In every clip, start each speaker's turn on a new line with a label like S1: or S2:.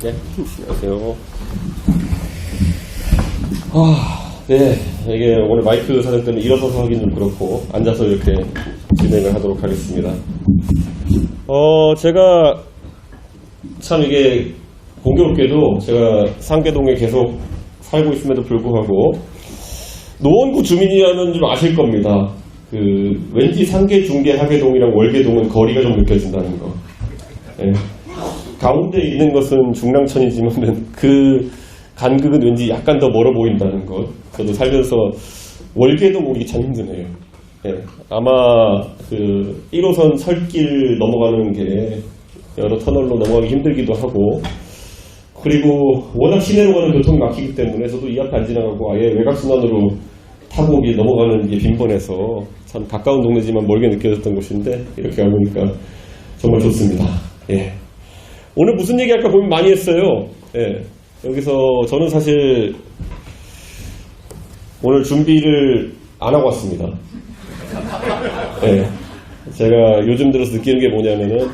S1: 네, 안녕하세요. 네, 이게 오늘 마이크 사정 때문에 일어서서 하긴 좀 그렇고 앉아서 이렇게 진행을 하도록 하겠습니다. 제가 참 이게 공교롭게도 제가 상계동에 계속 살고 있음에도 불구하고 노원구 주민이라면 좀 아실 겁니다. 왠지 상계, 중계, 하계동이랑 월계동은 거리가 좀 느껴진다는 거. 네. 가운데 있는 것은 중랑천이지만 그 간극은 왠지 약간 더 멀어 보인다는 것. 저도 살면서 월계동 오기 참 힘드네요. 네. 아마 1호선 설길 넘어가는 게 여러 터널로 넘어가기 힘들기도 하고, 그리고 워낙 시내로 가는 교통이 막히기 때문에 저도 이 앞에 안 지나가고 아예 외곽순환으로 타고 넘어가는 게 빈번해서 참 가까운 동네지만 멀게 느껴졌던 곳인데 이렇게 가보니까 정말 좋습니다. 예. 오늘 무슨 얘기 할까 고민 많이 했어요. 예. 여기서 저는 사실 오늘 준비를 안 하고 왔습니다. 예. 제가 요즘 들어서 느끼는 게 뭐냐면은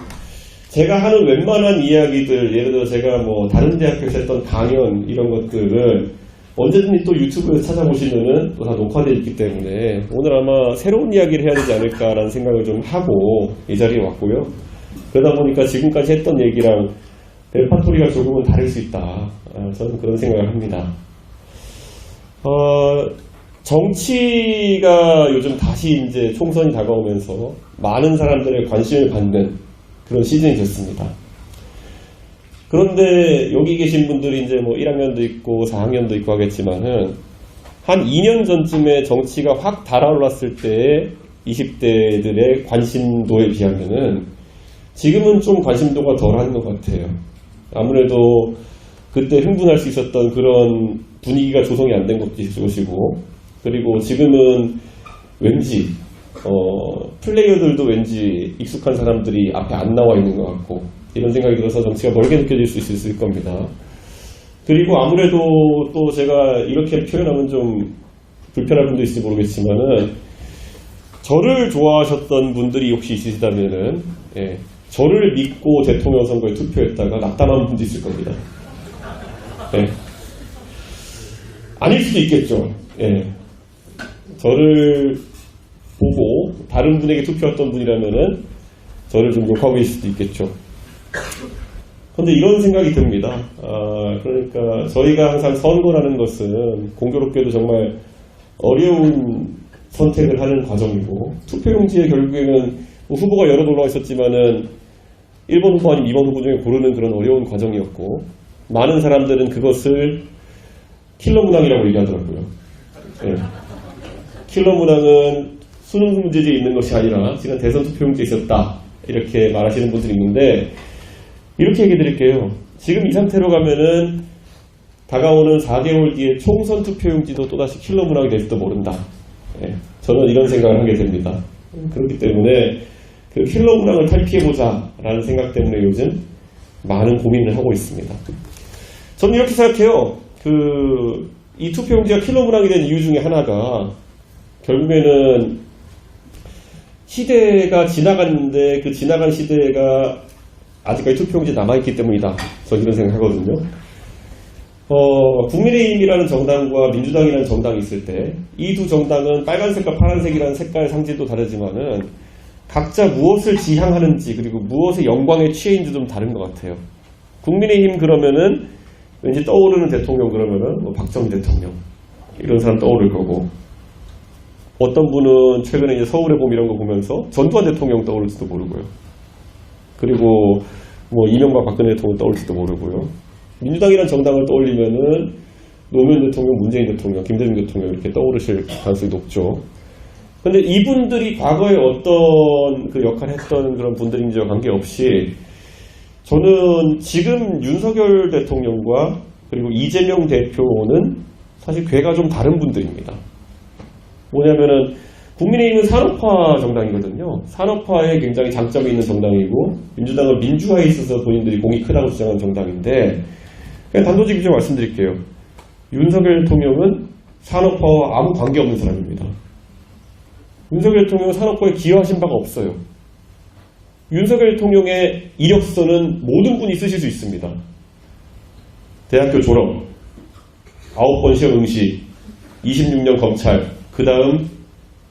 S1: 제가 하는 웬만한 이야기들, 예를 들어 제가 뭐 다른 대학교에서 했던 강연 이런 것들은 언제든지 또 유튜브에서 찾아보시면은 또 다 녹화되어 있기 때문에 오늘 아마 새로운 이야기를 해야 되지 않을까라는 생각을 좀 하고 이 자리에 왔고요. 그러다 보니까 지금까지 했던 얘기랑 레파토리가 조금은 다를 수 있다. 저는 그런 생각을 합니다. 정치가 요즘 다시 이제 총선이 다가오면서 많은 사람들의 관심을 받는 그런 시즌이 됐습니다. 그런데 여기 계신 분들이 이제 뭐 1학년도 있고 4학년도 있고 하겠지만은 한 2년 전쯤에 정치가 확 달아올랐을 때 20대들의 관심도에 비하면은 지금은 좀 관심도가 덜한 것 같아요. 아무래도 그때 흥분할 수 있었던 그런 분위기가 조성이 안 된 것도 있을 것이고, 그리고 지금은 왠지 플레이어들도 왠지 익숙한 사람들이 앞에 안 나와 있는 것 같고 이런 생각이 들어서 정치가 멀게 느껴질 수 있을 겁니다. 그리고 아무래도 또 제가 이렇게 표현하면 좀 불편할 분도 있을지 모르겠지만은 저를 좋아하셨던 분들이 혹시 있으시다면은 저를 믿고 대통령 선거에 투표했다가 낙담한 분도 있을 겁니다. 아닐 수도 있겠죠. 저를 보고 다른 분에게 투표했던 분이라면은 저를 좀 욕하고 계실 수도 있겠죠. 그런데 이런 생각이 듭니다. 그러니까 저희가 항상 선거라는 것은 공교롭게도 정말 어려운 선택을 하는 과정이고, 투표용지에 결국에는 뭐 후보가 여러 올라와 있었지만은 1번 후보 아니면 2번 후보 중에 고르는 그런 어려운 과정이었고, 많은 사람들은 그것을 킬러 문항이라고 얘기하더라고요. 킬러 문항은 수능 문제지에 있는 것이 아니라 지난 대선 투표용지에 있었다 이렇게 말하시는 분들이 있는데, 이렇게 얘기 드릴게요. 지금 이 상태로 가면은 다가오는 4개월 뒤에 총선 투표용지도 또다시 킬러 문항이 될지도 모른다. 저는 이런 생각을 하게 됩니다. 그렇기 때문에 그 킬러 문항을 탈피해보자 라는 생각 때문에 요즘 많은 고민을 하고 있습니다. 저는 이렇게 생각해요. 이 투표용지가 킬러 문항이 된 이유 중에 하나가 결국에는 시대가 지나갔는데 그 지나간 시대가 아직까지 투표용지에 남아있기 때문이다. 저는 이런 생각하거든요. 국민의힘이라는 정당과 민주당이라는 정당이 있을 때 이 두 정당은 빨간색과 파란색이라는 색깔 상징도 다르지만은 각자 무엇을 지향하는지 그리고 무엇의 영광에 취해있는지 좀 다른 것 같아요. 국민의힘 그러면은 왠지 떠오르는 대통령 그러면은 뭐 박정희 대통령 이런 사람 떠오를 거고, 어떤 분은 최근에 이제 서울의 봄 이런 거 보면서 전두환 대통령 떠오를지도 모르고요. 그리고 뭐 이명박 박근혜 대통령 떠올릴지도 모르고요. 민주당이라는 정당을 떠올리면은 노무현 대통령, 문재인 대통령, 김대중 대통령 이렇게 떠오르실 가능성이 높죠. 근데 이분들이 과거에 어떤 그 역할을 했던 그런 분들인지와 관계없이 저는 지금 윤석열 대통령과 그리고 이재명 대표는 사실 궤가 좀 다른 분들입니다. 뭐냐면은 국민의힘은 산업화 정당이거든요. 산업화에 굉장히 장점이 있는 정당이고, 민주당은 민주화에 있어서 본인들이 공이 크다고 주장하는 정당인데, 그냥 단도직입적으로 말씀드릴게요. 윤석열 대통령은 산업화와 아무 관계없는 사람입니다. 윤석열 대통령은 산업화에 기여하신 바가 없어요. 윤석열 대통령의 이력서는 모든 분이 쓰실 수 있습니다. 대학교 졸업, 9번 시험 응시, 26년 검찰, 그 다음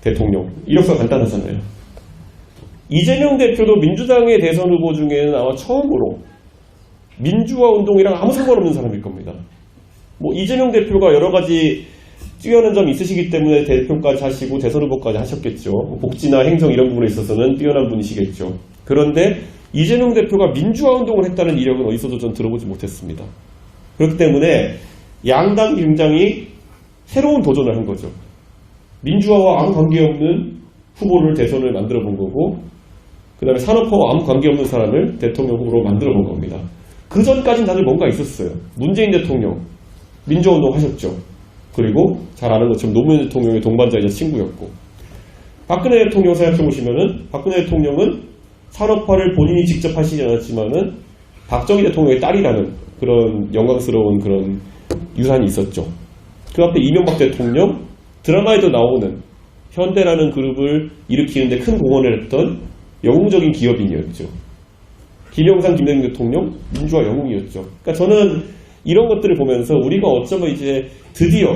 S1: 대통령. 이력서가 간단하잖아요. 이재명 대표도 민주당의 대선 후보 중에는 아마 처음으로 민주화 운동이랑 아무 상관없는 사람일 겁니다. 뭐 이재명 대표가 여러 가지 뛰어난 점이 있으시기 때문에 대표까지 하시고 대선 후보까지 하셨겠죠. 복지나 행정 이런 부분에 있어서는 뛰어난 분이시겠죠. 그런데 이재명 대표가 민주화 운동을 했다는 이력은 어디서도 전 들어보지 못했습니다. 그렇기 때문에 양당이 굉장히 새로운 도전을 한 거죠. 민주화와 아무 관계없는 후보를 대선을 만들어 본 거고, 그 다음에 산업화와 아무 관계없는 사람을 대통령 후보로 만들어 본 겁니다. 그 전까지는 다들 뭔가 있었어요. 문재인 대통령 민주화 운동 하셨죠. 그리고 잘 아는 것처럼 노무현 대통령의 동반자이자 친구였고, 박근혜 대통령 생각해보시면은 박근혜 대통령은 산업화를 본인이 직접 하시지 않았지만은 박정희 대통령의 딸이라는 그런 영광스러운 그런 유산이 있었죠. 그 앞에 이명박 대통령, 드라마에도 나오는 현대라는 그룹을 일으키는데 큰 공헌을 했던 영웅적인 기업인이었죠. 김영삼, 김대중 대통령, 민주화 영웅이었죠. 그러니까 저는 이런 것들을 보면서 우리가 어쩌면 이제 드디어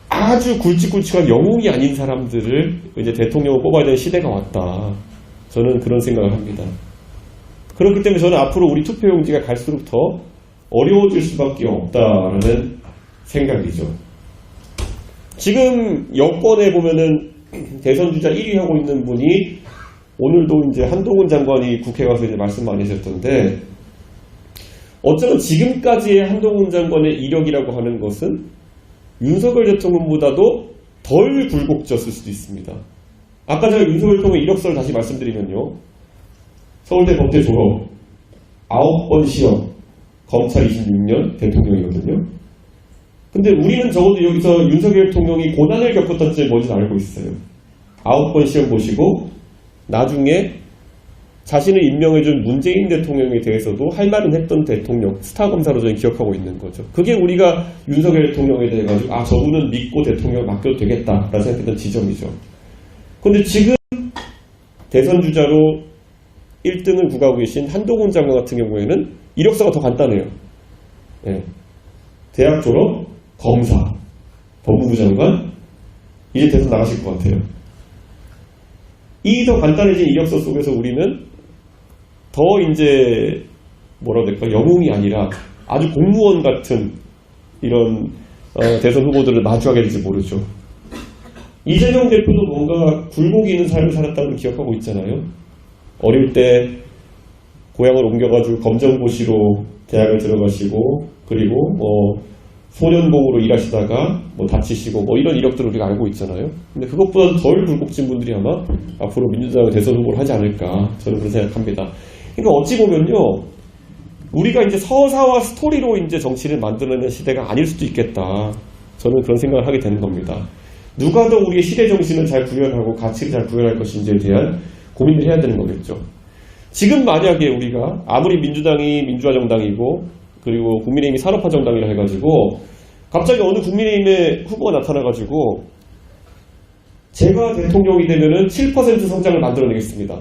S1: 아주 굵직굵직한 영웅이 아닌 사람들을 이제 대통령으로 뽑아야 되는 시대가 왔다. 저는 그런 생각을 합니다. 그렇기 때문에 저는 앞으로 우리 투표용지가 갈수록 더 어려워질 수밖에 없다라는 생각이죠. 지금 여권에 보면은 대선 주자 1위 하고 있는 분이 오늘도 이제 한동훈 장관이 국회 가서 이제 말씀 많이 하셨던데, 어쩌면 지금까지의 한동훈 장관의 이력이라고 하는 것은 윤석열 대통령보다도 덜 굴곡졌을 수도 있습니다. 아까 제가 윤석열 대통령 이력서를 다시 말씀드리면요. 서울대 법대 졸업, 9번 시험, 검찰 26년, 대통령이거든요. 근데 우리는 적어도 여기서 윤석열 대통령이 고난을 겪었던 점이 뭔지 알고 있어요. 9번 시험 보시고 나중에 자신을 임명해준 문재인 대통령에 대해서도 할 말은 했던 대통령, 스타 검사로 저는 기억하고 있는 거죠. 그게 우리가 윤석열 대통령에 대해 가지고 아, 저분은 믿고 대통령을 맡겨도 되겠다라고 생각했던 지점이죠. 근데 지금 대선 주자로 1등을 구가하고 계신 한동훈 장관 같은 경우에는 이력서가 더 간단해요. 네. 대학 졸업, 검사, 법무부 장관, 이제 대선 나가실 것 같아요. 이 더 간단해진 이력서 속에서 우리는 더 이제 뭐라고 해야 될까, 영웅이 아니라 아주 공무원 같은 이런 대선 후보들을 마주하게 될지 모르죠. 이재명 대표도 뭔가 굴곡이 있는 삶을 살았다는 걸 기억하고 있잖아요. 어릴 때 고향을 옮겨가지고 검정고시로 대학을 들어가시고, 그리고 소년봉으로 일하시다가 다치시고 이런 이력들을 우리가 알고 있잖아요. 근데 그것보다 덜 굴곡진 분들이 아마 앞으로 민주당의 대선 후보를 하지 않을까, 저는 그렇게 생각합니다. 그러니까 어찌 보면요, 우리가 이제 서사와 스토리로 이제 정치를 만들어내는 시대가 아닐 수도 있겠다. 저는 그런 생각을 하게 되는 겁니다. 누가 더 우리의 시대 정신을 잘 구현하고 가치를 잘 구현할 것인지에 대한 고민을 해야 되는 거겠죠. 지금 만약에 우리가 아무리 민주당이 민주화 정당이고 그리고 국민의힘이 산업화 정당이라 해가지고 갑자기 어느 국민의힘의 후보가 나타나가지고 제가 대통령이 되면은 7% 성장을 만들어내겠습니다.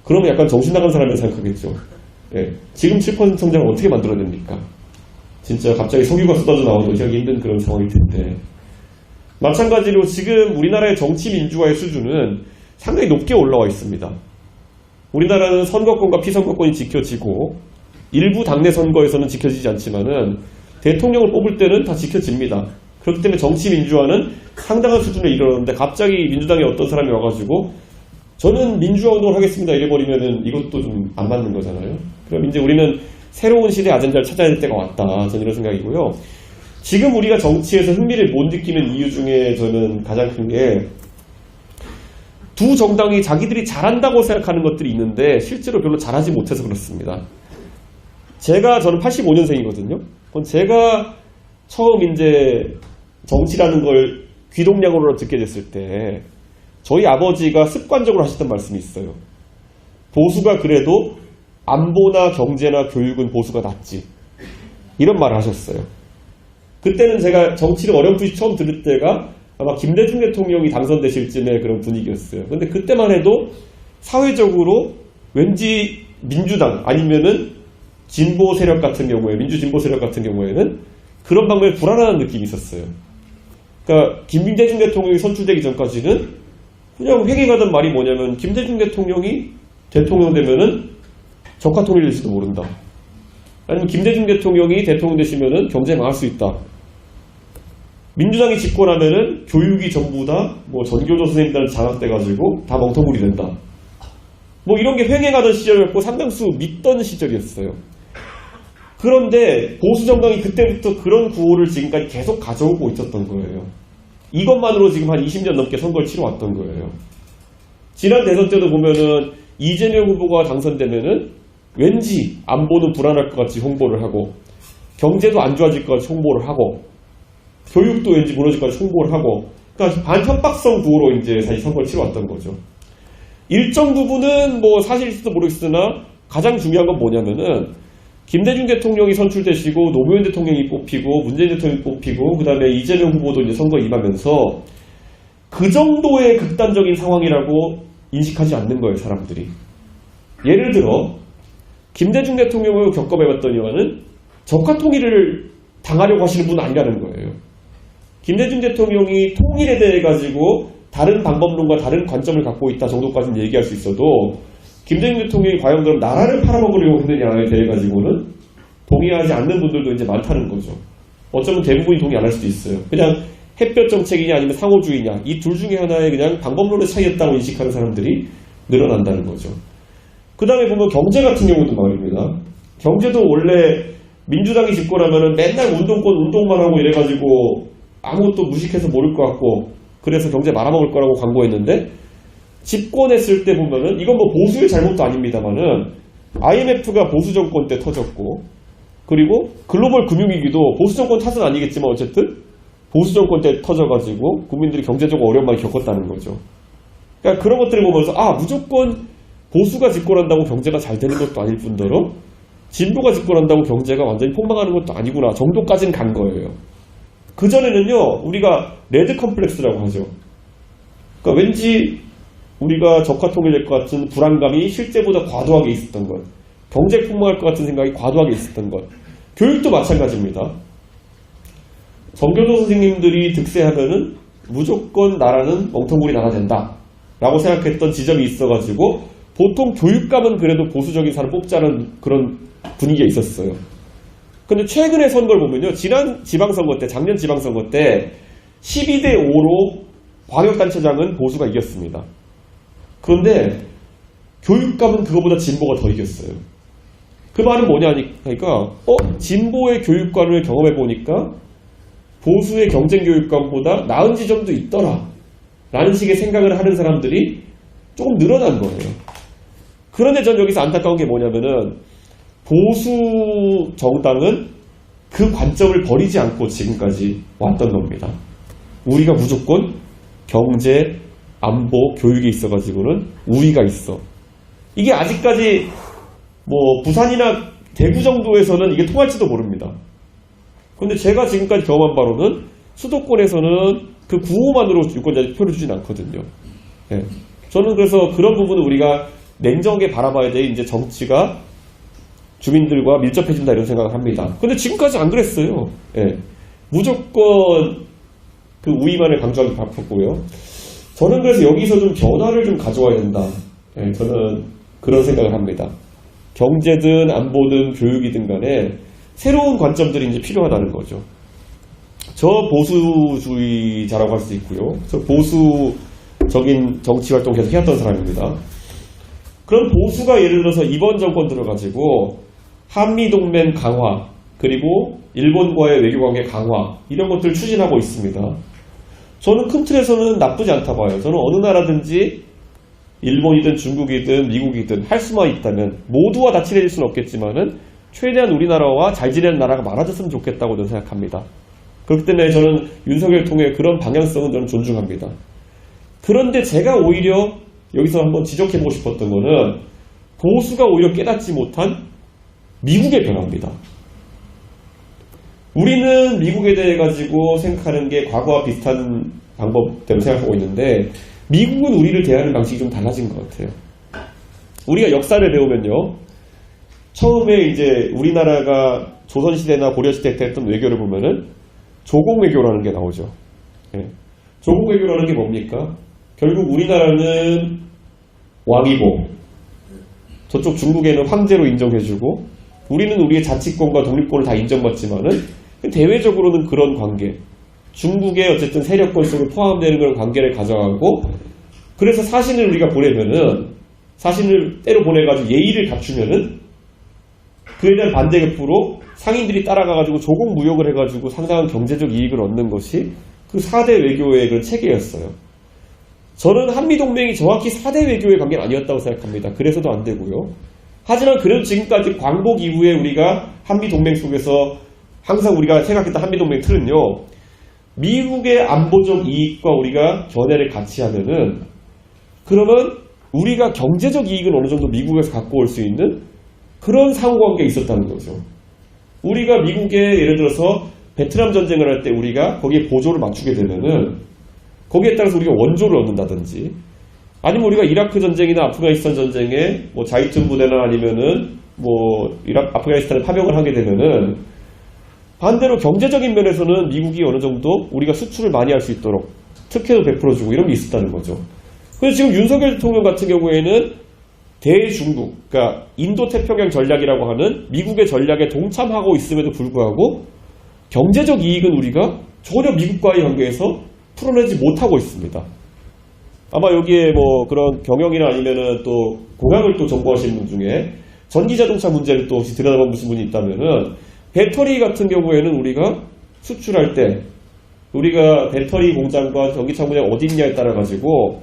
S1: 그러면 약간 정신 나간 사람이라 생각하겠죠. 예. 지금 7% 성장을 어떻게 만들어냅니까? 진짜 갑자기 석유가 쏟아져 나오는 의지하기 힘든 그런 상황일 텐데. 마찬가지로 지금 우리나라의 정치 민주화의 수준은 상당히 높게 올라와 있습니다. 우리나라는 선거권과 피선거권이 지켜지고 일부 당내 선거에서는 지켜지지 않지만은 대통령을 뽑을 때는 다 지켜집니다. 그렇기 때문에 정치 민주화는 상당한 수준에 이르렀는데 갑자기 민주당에 어떤 사람이 와가지고 저는 민주화 운동을 하겠습니다 이래버리면은 이것도 좀 안 맞는 거잖아요. 그럼 이제 우리는 새로운 시대의 아젠다를 찾아야 될 때가 왔다. 저는 이런 생각이고요. 지금 우리가 정치에서 흥미를 못 느끼는 이유 중에 저는 가장 큰 게 두 정당이 자기들이 잘한다고 생각하는 것들이 있는데 실제로 별로 잘하지 못해서 그렇습니다. 저는 85년생이거든요. 제가 처음 이제 정치라는 걸 귀동냥으로 듣게 됐을 때 저희 아버지가 습관적으로 하셨던 말씀이 있어요. 보수가 그래도 안보나 경제나 교육은 보수가 낫지. 이런 말을 하셨어요. 그때는 제가 정치를 어렴풋이 처음 들을 때가 아마 김대중 대통령이 당선되실 쯤의 그런 분위기였어요. 근데 그때만 해도 사회적으로 왠지 민주당 아니면은 진보 세력 같은 경우에, 민주진보 세력 같은 경우에는 그런 방면에 불안한 느낌이 있었어요. 그러니까 김대중 대통령이 선출되기 전까지는 그냥 회귀하던 말이 뭐냐면 김대중 대통령이 대통령 되면은 적화통일이 될지도 모른다. 아니면 김대중 대통령이 대통령 되시면은 경제 망할 수 있다. 민주당이 집권하면은 교육이 전부 다 뭐 전교조 선생님들한테 장악돼가지고 다 멍텅구리 된다. 뭐 이런 게 횡행하던 시절이었고 상당수 믿던 시절이었어요. 그런데 보수 정당이 그때부터 그런 구호를 지금까지 계속 가져오고 있었던 거예요. 이것만으로 지금 한 20년 넘게 선거를 치러왔던 거예요. 지난 대선 때도 보면은 이재명 후보가 당선되면은 왠지 안보는 불안할 것 같이 홍보를 하고, 경제도 안 좋아질 것 같이 홍보를 하고, 교육도 왠지 무너질 것 같이 홍보를 하고, 그러니까 반협박성 구호로 이제 사실 선거를 치러왔던 거죠. 일정 부분은 뭐 사실일지도 모르겠으나 가장 중요한 건 뭐냐면은 김대중 대통령이 선출되시고 노무현 대통령이 뽑히고 문재인 대통령이 뽑히고 그 다음에 이재명 후보도 이제 선거에 임하면서 그 정도의 극단적인 상황이라고 인식하지 않는 거예요, 사람들이. 예를 들어 김대중 대통령을 겪어봐봤더니와는 적화통일을 당하려고 하시는 분은 아니라는 거예요. 김대중 대통령이 통일에 대해 가지고 다른 방법론과 다른 관점을 갖고 있다 정도까지는 얘기할 수 있어도 김대중 대통령이 과연 그럼 나라를 팔아먹으려고 했느냐에 대해 가지고는 동의하지 않는 분들도 이제 많다는 거죠. 어쩌면 대부분이 동의 안 할 수도 있어요. 그냥 햇볕 정책이냐 아니면 상호주의냐 이 둘 중에 하나의 그냥 방법론의 차이였다고 인식하는 사람들이 늘어난다는 거죠. 그 다음에 보면 경제 같은 경우도 말입니다. 경제도 원래 민주당이 집권하면은 맨날 운동만 하고 이래가지고 아무것도 무식해서 모를 것 같고 그래서 경제 말아먹을 거라고 광고했는데 집권했을 때 보면은 이건 뭐 보수의 잘못도 아닙니다만은 IMF가 보수 정권 때 터졌고 그리고 글로벌 금융위기도 보수 정권 탓은 아니겠지만 어쨌든 보수 정권 때 터져가지고 국민들이 경제적으로 어려운 많이 겪었다는 거죠. 그러니까 그런 것들을 보면서 무조건 보수가 집권한다고 경제가 잘 되는 것도 아닐 뿐더러 진보가 집권한다고 경제가 완전히 폭망하는 것도 아니구나 정도까지는 간 거예요. 그전에는요 우리가 레드 컴플렉스라고 하죠. 그러니까 왠지 우리가 적화통일될 것 같은 불안감이 실제보다 과도하게 있었던 것, 경제 폭망할 것 같은 생각이 과도하게 있었던 것, 교육도 마찬가지입니다. 전교조 선생님들이 득세하면은 무조건 나라는 멍텅구리 나라 된다 라고 생각했던 지점이 있어가지고 보통 교육감은 그래도 보수적인 사람 뽑자는 그런 분위기가 있었어요. 근데 최근에 선거를 보면요 지난 지방선거 때 작년 지방선거 때 12대 5로 광역단체장은 보수가 이겼습니다. 그런데 교육감은 그거보다 진보가 더 이겼어요. 그 말은 뭐냐니까 진보의 교육관을 경험해보니까 보수의 경쟁교육관보다 나은 지점도 있더라 라는 식의 생각을 하는 사람들이 조금 늘어난 거예요. 그런데 전 여기서 안타까운 게 뭐냐면은 보수 정당은 그 관점을 버리지 않고 지금까지 왔던 겁니다. 우리가 무조건 경제, 안보, 교육에 있어가지고는 우위가 있어. 이게 아직까지 뭐 부산이나 대구 정도에서는 이게 통할지도 모릅니다. 그런데 제가 지금까지 경험한 바로는 수도권에서는 그 구호만으로 유권자 표를 주진 않거든요. 네. 저는 그래서 그런 부분을 우리가 냉정하게 바라봐야 돼. 이제 정치가 주민들과 밀접해진다 이런 생각을 합니다. 근데 지금까지 안 그랬어요. 예. 무조건 그 우위만을 강조하기 바빴고요. 저는 그래서 여기서 좀 변화를 좀 가져와야 된다. 예, 저는 그런 생각을 합니다. 경제든 안보든 교육이든 간에 새로운 관점들이 이제 필요하다는 거죠. 저 보수주의자라고 할 수 있고요. 저 보수적인 정치 활동 계속 해왔던 사람입니다. 그럼 보수가 예를 들어서 이번 정권 들어가지고 한미동맹 강화 그리고 일본과의 외교관계 강화 이런 것들을 추진하고 있습니다. 저는 큰 틀에서는 나쁘지 않다 봐요. 저는 어느 나라든지 일본이든 중국이든 미국이든 할 수만 있다면 모두와 다 친해질 수는 없겠지만은 최대한 우리나라와 잘 지내는 나라가 많아졌으면 좋겠다고 저는 생각합니다. 그렇기 때문에 저는 윤석열 통해 그런 방향성은 저는 존중합니다. 그런데 제가 오히려 여기서 한번 지적해보고 싶었던 거는 보수가 오히려 깨닫지 못한 미국의 변화입니다. 우리는 미국에 대해 가지고 생각하는 게 과거와 비슷한 방법대로 생각하고 있는데 미국은 우리를 대하는 방식이 좀 달라진 것 같아요. 우리가 역사를 배우면요. 처음에 이제 우리나라가 조선시대나 고려시대 때 했던 외교를 보면은 조공 외교라는 게 나오죠. 예. 조공 외교라는 게 뭡니까? 결국 우리나라는 왕이고 저쪽 중국에는 황제로 인정해주고 우리는 우리의 자치권과 독립권을 다 인정받지만은 대외적으로는 그런 관계, 중국의 어쨌든 세력권 속에 포함되는 그런 관계를 가져가고, 그래서 사신을 우리가 보내면은 사신을 때로 보내가지고 예의를 갖추면은 그에 대한 반대급부로 상인들이 따라가가지고 조공무역을 해가지고 상당한 경제적 이익을 얻는 것이 그 4대 외교의 그런 체계였어요. 저는 한미동맹이 정확히 4대 외교의 관계는 아니었다고 생각합니다. 그래서도 안 되고요. 하지만 그래도 지금까지 광복 이후에 우리가 한미동맹 속에서 항상 우리가 생각했던 한미동맹 틀은요, 미국의 안보적 이익과 우리가 견해를 같이 하면은, 그러면 우리가 경제적 이익은 어느 정도 미국에서 갖고 올 수 있는 그런 상호관계가 있었다는 거죠. 우리가 미국에 예를 들어서 베트남 전쟁을 할 때 우리가 거기에 보조를 맞추게 되면은 거기에 따라서 우리가 원조를 얻는다든지, 아니면 우리가 이라크 전쟁이나 아프가니스탄 전쟁에 뭐 자위튼 부대나 아니면은 뭐 아프가니스탄에 파병을 하게 되면은 반대로 경제적인 면에서는 미국이 어느 정도 우리가 수출을 많이 할 수 있도록 특혜도 베풀어주고 이런 게 있었다는 거죠. 그래서 지금 윤석열 대통령 같은 경우에는 대중국, 그러니까 인도태평양 전략이라고 하는 미국의 전략에 동참하고 있음에도 불구하고 경제적 이익은 우리가 전혀 미국과의 관계에서 풀어내지 못하고 있습니다. 아마 여기에 뭐 그런 경영이나 아니면은 또 공약을 또 전공하시는 분 중에 전기자동차 문제를 또 혹시 들여다보신 분이 있다면은 배터리 같은 경우에는 우리가 수출할 때 우리가 배터리 공장과 전기차 공장이 어디 있냐에 따라 가지고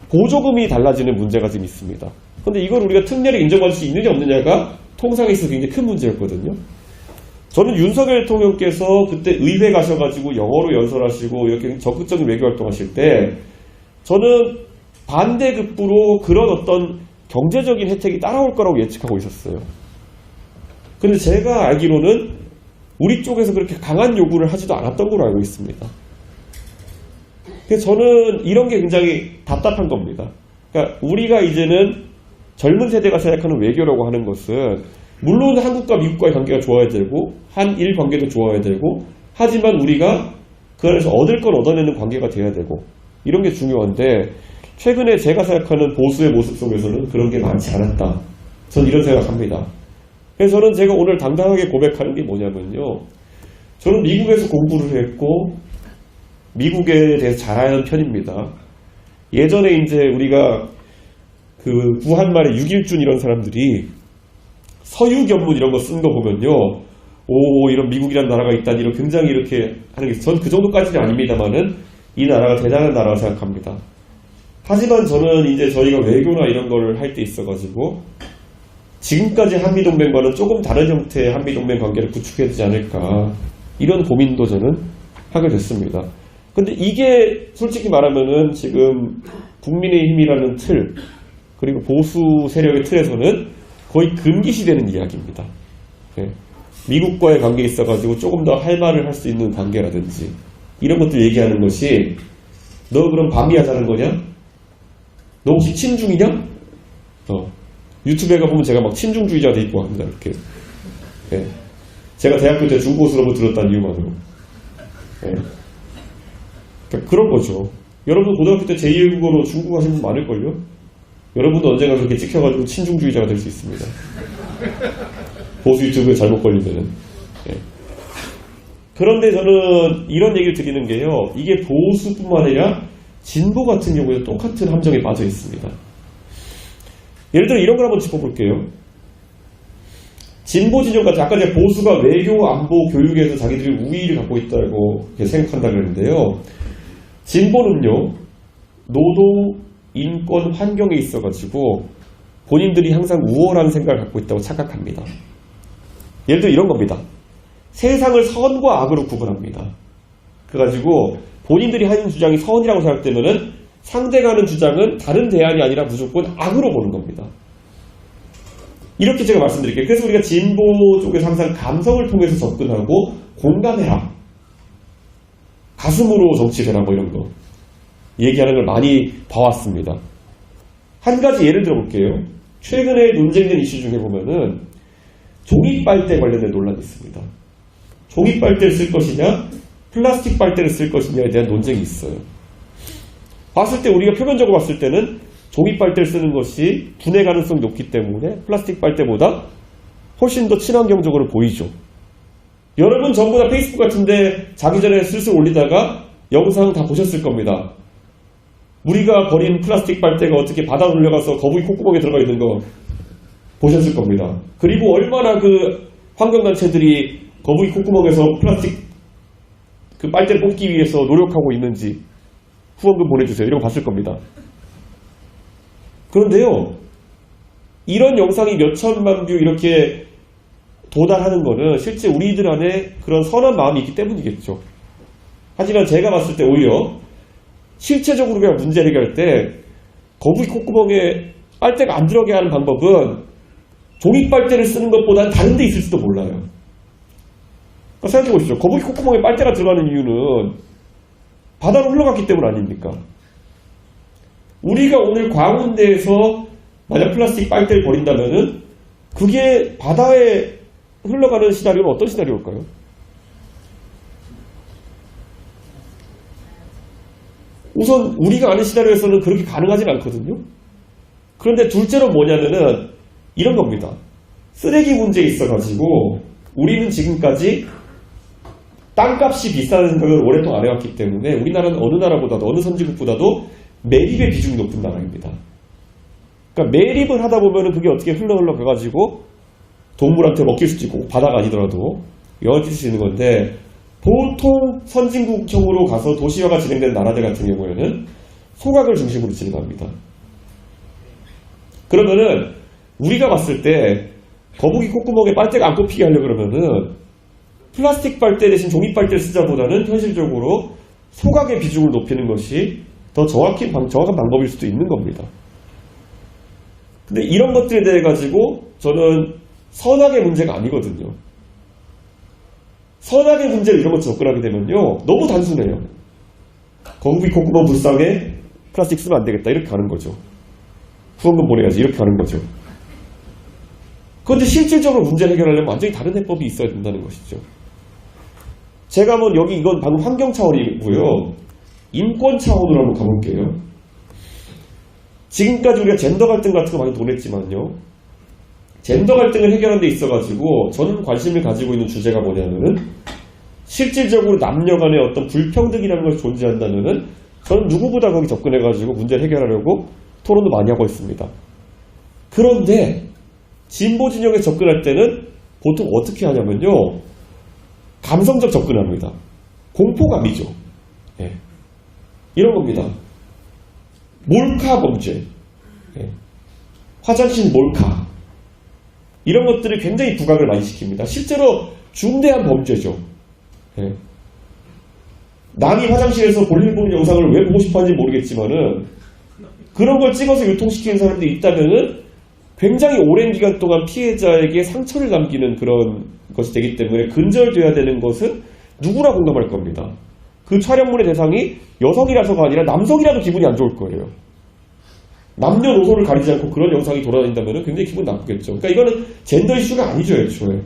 S1: 보조금이 달라지는 문제가 지금 있습니다. 그런데 이걸 우리가 특례를 인정받을 수 있느냐 없느냐가 통상에 있어서 굉장히 큰 문제였거든요. 저는 윤석열 대통령께서 그때 의회 가셔가지고 영어로 연설하시고 이렇게 적극적인 외교 활동하실 때 저는 반대급부로 그런 어떤 경제적인 혜택이 따라올 거라고 예측하고 있었어요. 그런데 제가 알기로는 우리 쪽에서 그렇게 강한 요구를 하지도 않았던 걸로 알고 있습니다. 그래서 저는 이런 게 굉장히 답답한 겁니다. 그러니까 우리가 이제는 젊은 세대가 생각하는 외교라고 하는 것은 물론 한국과 미국과의 관계가 좋아야 되고 한일 관계도 좋아야 되고, 하지만 우리가 그 안에서 얻을 걸 얻어내는 관계가 돼야 되고 이런 게 중요한데, 최근에 제가 생각하는 보수의 모습 속에서는 그런 게 많지 않았다. 전 이런 생각합니다. 그래서 저는 제가 오늘 당당하게 고백하는 게 뭐냐면요, 저는 미국에서 공부를 했고 미국에 대해서 잘 아는 편입니다. 예전에 이제 우리가 그 구한말에 육일준 이런 사람들이 서유견문 이런 거 쓴 거 보면요, 오, 이런 미국이라는 나라가 있다니, 이런 굉장히 이렇게 하는 게, 전 그 정도까지는 아닙니다만은 이 나라가 대단한 나라라고 생각합니다. 하지만 저는 이제 저희가 외교나 이런 걸 할 때 있어가지고 지금까지 한미동맹과는 조금 다른 형태의 한미동맹 관계를 구축해야 되지 않을까, 이런 고민도 저는 하게 됐습니다. 근데 이게 솔직히 말하면은 지금 국민의힘이라는 틀, 그리고 보수 세력의 틀에서는 거의 금기시되는 이야기입니다. 네. 미국과의 관계에 있어가지고 조금 더 할 말을 할 수 있는 관계라든지 이런 것들 얘기하는 것이, 너 그럼 반미하자는 거냐? 너 혹시 친중이냐? 유튜브에 가보면 제가 막 친중주의자 돼 있고 합니다. 이렇게. 네. 제가 대학교 때 중고 수업을 들었다는 이유만으로. 네. 그러니까 그런 거죠. 여러분 고등학교 때 제2외국어로 중국어 하시는 분 많을걸요? 여러분도 언젠가 그렇게 찍혀가지고 친중주의자가 될 수 있습니다. 보수 유튜브에 잘못 걸리면은. 네. 그런데 저는 이런 얘기를 드리는 게요, 이게 보수뿐만 아니라 진보 같은 경우에도 똑같은 함정에 빠져 있습니다. 예를 들어 이런 걸 한번 짚어볼게요. 진보 진영 같은, 아까 제가 보수가 외교, 안보, 교육에서 자기들이 우위를 갖고 있다고 생각한다 그랬는데요, 진보는요, 노동, 인권, 환경에 있어가지고 본인들이 항상 우월한 생각을 갖고 있다고 착각합니다. 예를 들어 이런 겁니다. 세상을 선과 악으로 구분합니다. 그래가지고 본인들이 하는 주장이 선이라고 생각되면은 상대가 하는 주장은 다른 대안이 아니라 무조건 악으로 보는 겁니다. 이렇게 제가 말씀드릴게요. 그래서 우리가 진보 쪽에서 항상 감성을 통해서 접근하고 공감해라, 가슴으로 정치해라, 뭐 이런 거 얘기하는 걸 많이 봐왔습니다. 한 가지 예를 들어볼게요. 최근에 논쟁된 이슈 중에 보면은 종이 빨대 관련된 논란이 있습니다. 종이 빨대를 쓸 것이냐, 플라스틱 빨대를 쓸 것이냐에 대한 논쟁이 있어요. 봤을 때 우리가 표면적으로 봤을 때는 종이 빨대를 쓰는 것이 분해 가능성이 높기 때문에 플라스틱 빨대보다 훨씬 더 친환경적으로 보이죠. 여러분 전부 다 페이스북 같은데 자기 전에 슬슬 올리다가 영상 다 보셨을 겁니다. 우리가 버린 플라스틱 빨대가 어떻게 바다로 흘러가서 거북이 콧구멍에 들어가 있는 거 보셨을 겁니다. 그리고 얼마나 그 환경단체들이 거북이 콧구멍에서 플라스틱 그 빨대를 뽑기 위해서 노력하고 있는지 후원금 보내주세요. 이런 거 봤을 겁니다. 그런데요, 이런 영상이 몇천만 뷰 이렇게 도달하는 거는 실제 우리들 안에 그런 선한 마음이 있기 때문이겠죠. 하지만 제가 봤을 때 오히려 실체적으로 그냥 문제를 해결할 때 거북이 콧구멍에 빨대가 안 들어가게 하는 방법은 종이 빨대를 쓰는 것보다는 다른 데 있을지도 몰라요. 그러니까 생각해 보십시오. 거북이 콧구멍에 빨대가 들어가는 이유는 바다로 흘러갔기 때문 아닙니까? 우리가 오늘 광운대에서 만약 플라스틱 빨대를 버린다면은 그게 바다에 흘러가는 시나리오는 어떤 시나리오일까요? 우선 우리가 아는 시나리오에서는 그렇게 가능하진 않거든요. 그런데 둘째로 뭐냐면은 이런 겁니다. 쓰레기 문제에 있어가지고 우리는 지금까지 땅값이 비싸다는 생각을 오랫동안 안 해왔기 때문에 우리나라는 어느 나라보다도 어느 선진국보다도 매립의 비중이 높은 나라입니다. 그러니까 매립을 하다 보면은 그게 어떻게 흘러가가지고 동물한테 먹힐 수도 있고 바다가 아니더라도 영향을 수 있는 건데 보통 선진국형으로 가서 도시화가 진행되는 나라들 같은 경우에는 소각을 중심으로 진행합니다. 그러면은 우리가 봤을 때 거북이 콧구멍에 빨대가 안 꼽히게 하려고 그러면은 플라스틱 빨대 대신 종이 빨대를 쓰자보다는 현실적으로 소각의 비중을 높이는 것이 더 정확한 방법일 수도 있는 겁니다. 근데 이런 것들에 대해 가지고 저는 선악의 문제가 아니거든요. 선악의 문제로 이런 것 접근하게 되면요, 너무 단순해요. 거북이 콧구멍 불쌍해, 플라스틱 쓰면 안 되겠다, 이렇게 가는 거죠. 후원금 보내야지, 이렇게 가는 거죠. 그런데 실질적으로 문제를 해결하려면 완전히 다른 해법이 있어야 된다는 것이죠. 제가 한번 여기 이건 방금 환경 차원이고요. 인권 차원으로 한번 가볼게요. 지금까지 우리가 젠더 갈등 같은 거 많이 논했지만요. 젠더 갈등을 해결하는 데 있어가지고 저는 관심을 가지고 있는 주제가 뭐냐면은 실질적으로 남녀 간의 어떤 불평등이라는 것이 존재한다면은 저는 누구보다 거기 접근해가지고 문제를 해결하려고 토론도 많이 하고 있습니다. 그런데 진보 진영에 접근할 때는 보통 어떻게 하냐면요. 감성적 접근합니다. 공포감이죠. 예. 이런 겁니다. 몰카 범죄. 예. 화장실 몰카. 이런 것들을 굉장히 부각을 많이 시킵니다. 실제로 중대한 범죄죠. 예. 남이 화장실에서 볼일 보는 영상을 왜 보고 싶어 하는지 모르겠지만은 그런 걸 찍어서 유통시키는 사람들이 있다면은 굉장히 오랜 기간 동안 피해자에게 상처를 남기는 그런 것이 되기 때문에 근절돼야 되는 것은 누구나 공감할 겁니다. 그 촬영물의 대상이 여성이라서가 아니라 남성이라도 기분이 안 좋을 거예요. 남녀노소를 가리지 않고 그런 영상이 돌아다닌다면 굉장히 기분 나쁘겠죠. 그러니까 이거는 젠더 이슈가 아니죠, 애초에.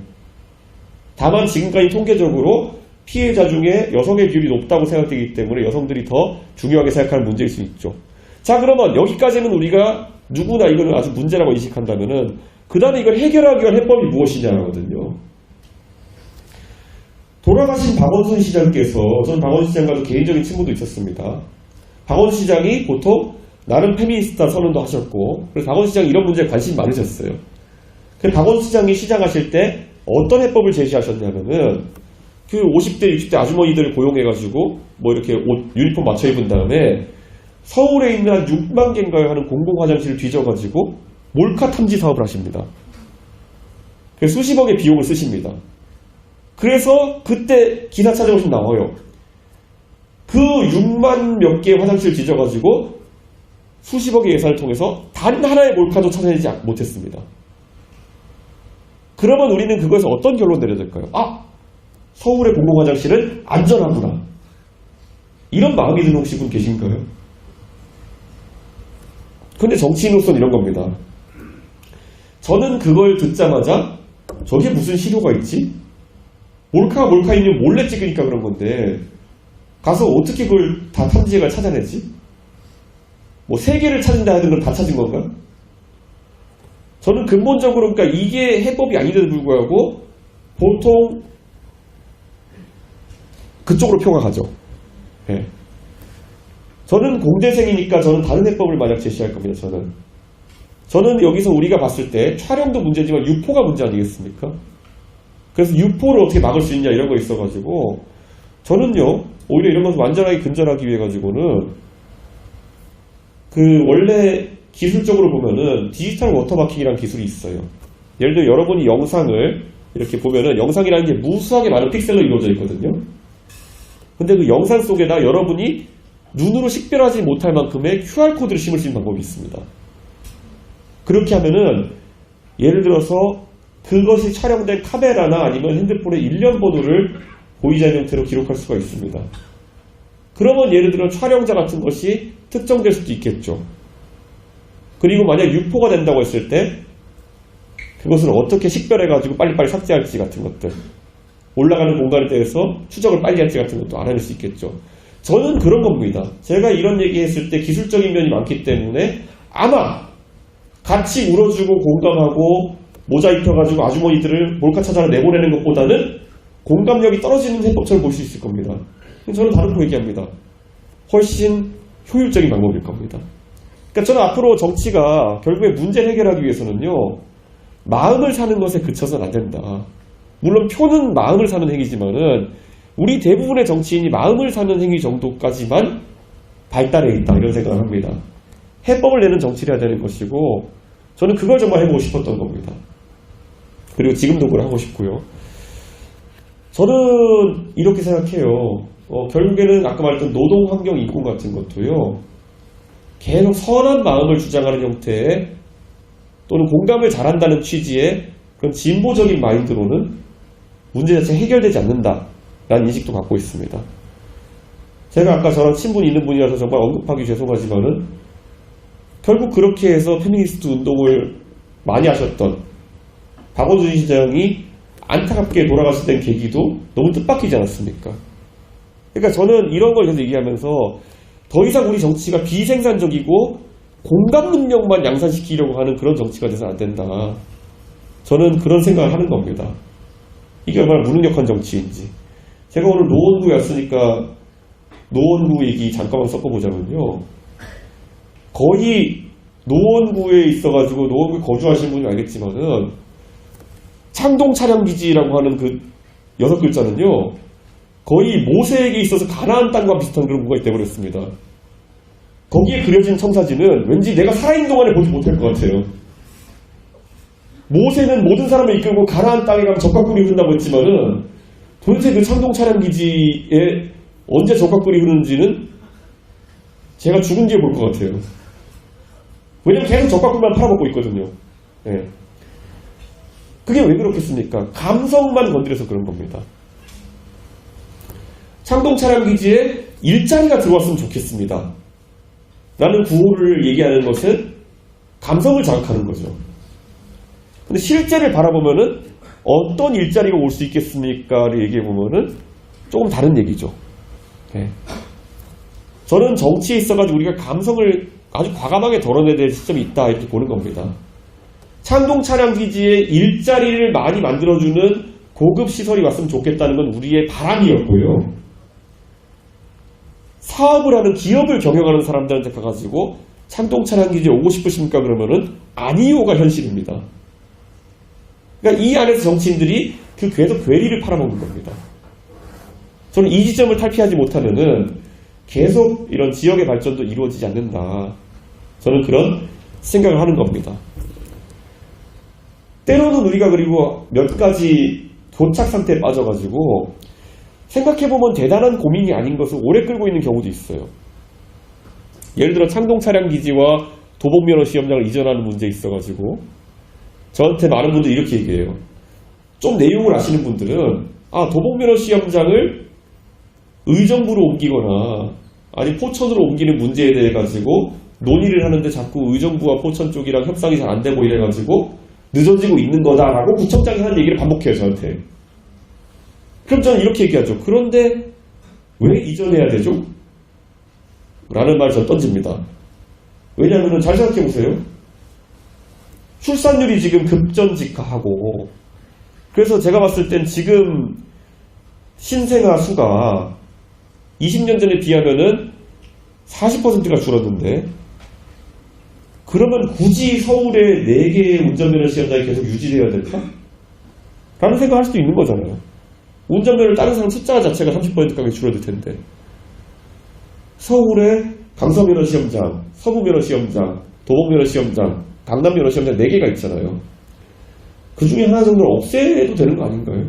S1: 다만 지금까지 통계적으로 피해자 중에 여성의 비율이 높다고 생각되기 때문에 여성들이 더 중요하게 생각하는 문제일 수 있죠. 자, 그러면 여기까지는 우리가 누구나 이거는 아주 문제라고 인식한다면은 그 다음에 이걸 해결하기 위한 해법이 무엇이냐거든요. 돌아가신 박원순 시장께서, 저는 박원순 시장과도 개인적인 친분도 있었습니다. 박원순 시장이 보통 나름 페미니스트다 선언도 하셨고, 그래서 박원순 시장이 이런 문제에 관심이 많으셨어요. 그래서 박원순 시장이 시장하실 때 어떤 해법을 제시하셨냐면은 그 50대, 60대 아주머니들을 고용해가지고 뭐 이렇게 옷, 유니폼 맞춰 입은 다음에 서울에 있는 한 6만 개인가요 하는 공공화장실을 뒤져가지고 몰카 탐지 사업을 하십니다. 그래서 수십억의 비용을 쓰십니다. 그래서 그때 기사 찾아보시면 나와요. 그 6만 몇 개의 화장실을 뒤져가지고 수십억의 예산을 통해서 단 하나의 몰카도 찾아내지 못했습니다. 그러면 우리는 그것에서 어떤 결론 내려야 될까요? 아! 서울의 공공화장실은 안전하구나. 이런 마음이 드는 혹시 분 계신가요? 근데 정치인으로서는 이런 겁니다. 저는 그걸 듣자마자 저게 무슨 실효가 있지? 몰카가 몰카이면 몰래 찍으니까 그런 건데 가서 어떻게 그걸 다 탐지해가 찾아내지? 뭐 3개를 찾은다 하던 건 다 찾은 건가? 저는 근본적으로 그러니까 이게 해법이 아닌데도 불구하고 보통 그쪽으로 표가 가죠. 예. 저는 공대생이니까 저는 다른 해법을 만약 제시할 겁니다. 저는 여기서 우리가 봤을 때 촬영도 문제지만 유포가 문제 아니겠습니까? 그래서 유포를 어떻게 막을 수 있냐 이런 거 있어가지고 저는요 오히려 이런 것을 완전하게 근절하기 위해 가지고는 그 원래 기술적으로 보면은 디지털 워터마킹이라는 기술이 있어요. 예를 들어 여러분이 영상을 이렇게 보면은 영상이라는 게 무수하게 많은 픽셀로 이루어져 있거든요. 근데 그 영상 속에다 여러분이 눈으로 식별하지 못할 만큼의 QR코드를 심을 수 있는 방법이 있습니다. 그렇게 하면은 예를 들어서 그것이 촬영된 카메라나 아니면 핸드폰의 일련 번호를 보이자 형태로 기록할 수가 있습니다. 그러면 예를 들어 촬영자 같은 것이 특정될 수도 있겠죠. 그리고 만약 유포가 된다고 했을 때 그것을 어떻게 식별해가지고 빨리빨리 삭제할지 같은 것들, 올라가는 공간에 대해서 추적을 빨리 할지 같은 것도 알아낼 수 있겠죠. 저는 그런 겁니다. 제가 이런 얘기했을 때 기술적인 면이 많기 때문에 아마 같이 울어주고 공감하고 모자 입혀가지고 아주머니들을 몰카 찾아라 내보내는 것보다는 공감력이 떨어지는 해법처럼 볼 수 있을 겁니다. 저는 다른 얘기합니다. 훨씬 효율적인 방법일 겁니다. 그러니까 저는 앞으로 정치가 결국에 문제를 해결하기 위해서는요, 마음을 사는 것에 그쳐서는 안 된다. 물론 표는 마음을 사는 행위지만은 우리 대부분의 정치인이 마음을 사는 행위 정도까지만 발달해 있다 이런 생각을 합니다. 해법을 내는 정치를 해야 되는 것이고 저는 그걸 정말 해보고 싶었던 겁니다. 그리고 지금도 그걸 하고 싶고요. 저는 이렇게 생각해요. 결국에는 아까 말했던 노동환경 인권 같은 것도요. 계속 선한 마음을 주장하는 형태의 또는 공감을 잘한다는 취지의 그런 진보적인 마인드로는 문제 자체가 해결되지 않는다라는 인식도 갖고 있습니다. 제가 아까 저랑 친분이 있는 분이라서 정말 언급하기 죄송하지만은 결국 그렇게 해서 페미니스트 운동을 많이 하셨던 박원순 시장이 안타깝게 돌아갔을 땐 계기도 너무 뜻밖이지 않았습니까? 그러니까 저는 이런 걸 계속 얘기하면서 더 이상 우리 정치가 비생산적이고 공감 능력만 양산시키려고 하는 그런 정치가 돼서는 안 된다. 저는 그런 생각을 하는 겁니다. 이게 얼마나 무능력한 정치인지. 제가 오늘 노원구에 왔으니까 노원구 얘기 잠깐만 섞어보자면요. 거의 노원구에 있어가지고 노원구에 거주하시는 분이 알겠지만은 창동 차량기지라고 하는 그 6글자는요. 거의 모세에게 있어서 가나안 땅과 비슷한 그런 뭐가 있대버렸습니다. 거기에 그려진 청사진은 왠지 내가 살아있는 동안에 보지 못할 것 같아요. 모세는 모든 사람을 이끌고 가나안 땅에 가면 적각불이 흐른다고 했지만은 도대체 그 창동 차량기지에 언제 적각불이 흐르는지는 제가 죽은 뒤에 볼 것 같아요. 왜냐면 계속 적각불만 팔아먹고 있거든요. 네. 그게 왜 그렇겠습니까? 감성만 건드려서 그런 겁니다. 창동 차량기지에 일자리가 들어왔으면 좋겠습니다. 라는 구호를 얘기하는 것은 감성을 자극하는 거죠. 근데 실제를 바라보면은 어떤 일자리가 올 수 있겠습니까를 얘기해보면은 조금 다른 얘기죠. 네. 저는 정치에 있어가지고 우리가 감성을 아주 과감하게 덜어내야 될 시점이 있다 이렇게 보는 겁니다. 창동 차량기지에 일자리를 많이 만들어주는 고급 시설이 왔으면 좋겠다는 건 우리의 바람이었고요. 사업을 하는 기업을 경영하는 사람들한테 가가지고 창동 차량기지에 오고 싶으십니까? 그러면은 아니요가 현실입니다. 그러니까 이 안에서 정치인들이 그 계속 괴리를 팔아먹는 겁니다. 저는 이 지점을 탈피하지 못하면은 계속 이런 지역의 발전도 이루어지지 않는다. 저는 그런 생각을 하는 겁니다. 때로는 우리가 그리고 몇 가지 교착 상태에 빠져가지고 생각해보면 대단한 고민이 아닌 것을 오래 끌고 있는 경우도 있어요. 예를 들어 창동 차량기지와 도봉면허 시험장을 이전하는 문제에 있어가지고 저한테 많은 분들이 이렇게 얘기해요. 좀 내용을 아시는 분들은 도봉면허 시험장을 의정부로 옮기거나 아니 포천으로 옮기는 문제에 대해 가지고 논의를 하는데 자꾸 의정부와 포천 쪽이랑 협상이 잘 안 되고 이래가지고 늦어지고 있는 거다라고 구청장이 하는 얘기를 반복해요, 저한테. 그럼 저는 이렇게 얘기하죠. 그런데 왜 이전해야 되죠? 라는 말을 저 던집니다. 왜냐하면 잘 생각해보세요. 출산율이 지금 급전직하하고, 그래서 제가 봤을 땐 지금 신생아 수가 20년 전에 비하면은 40%가 줄었는데, 그러면 굳이 서울에 4개의 운전면허 시험장이 계속 유지되어야 될까? 라는 생각을 할 수도 있는 거잖아요. 운전면허를 다른 사람 숫자 자체가 30%가까이 줄어들 텐데, 서울에 강서면허 시험장, 서부면허 시험장, 도봉면허 시험장, 강남면허 시험장 4개가 있잖아요. 그 중에 하나 정도를 없애도 되는 거 아닌가요?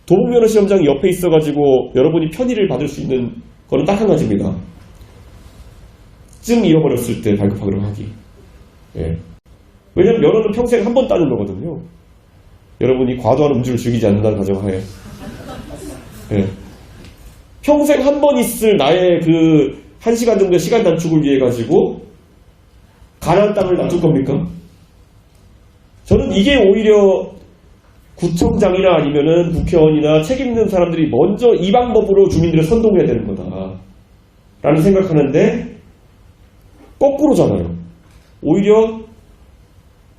S1: 도봉면허 시험장이 옆에 있어가지고 여러분이 편의를 받을 수 있는 거는 딱 한 가지입니다. 쯤 잃어버렸을 때 발급하도록 하기. 예. 왜냐면 면허는 평생 한 번 따는 거거든요. 여러분이 과도한 음주를 즐기지 않는다는 가정하에. 예. 평생 한 번 있을 나의 그 1시간 정도의 시간 단축을 위해 가지고 가나안 땅을 놔둘 겁니까? 저는 이게 오히려 구청장이나 아니면은 국회의원이나 책임있는 사람들이 먼저 이 방법으로 주민들을 선동해야 되는 거다 라는 생각하는데, 거꾸로잖아요. 오히려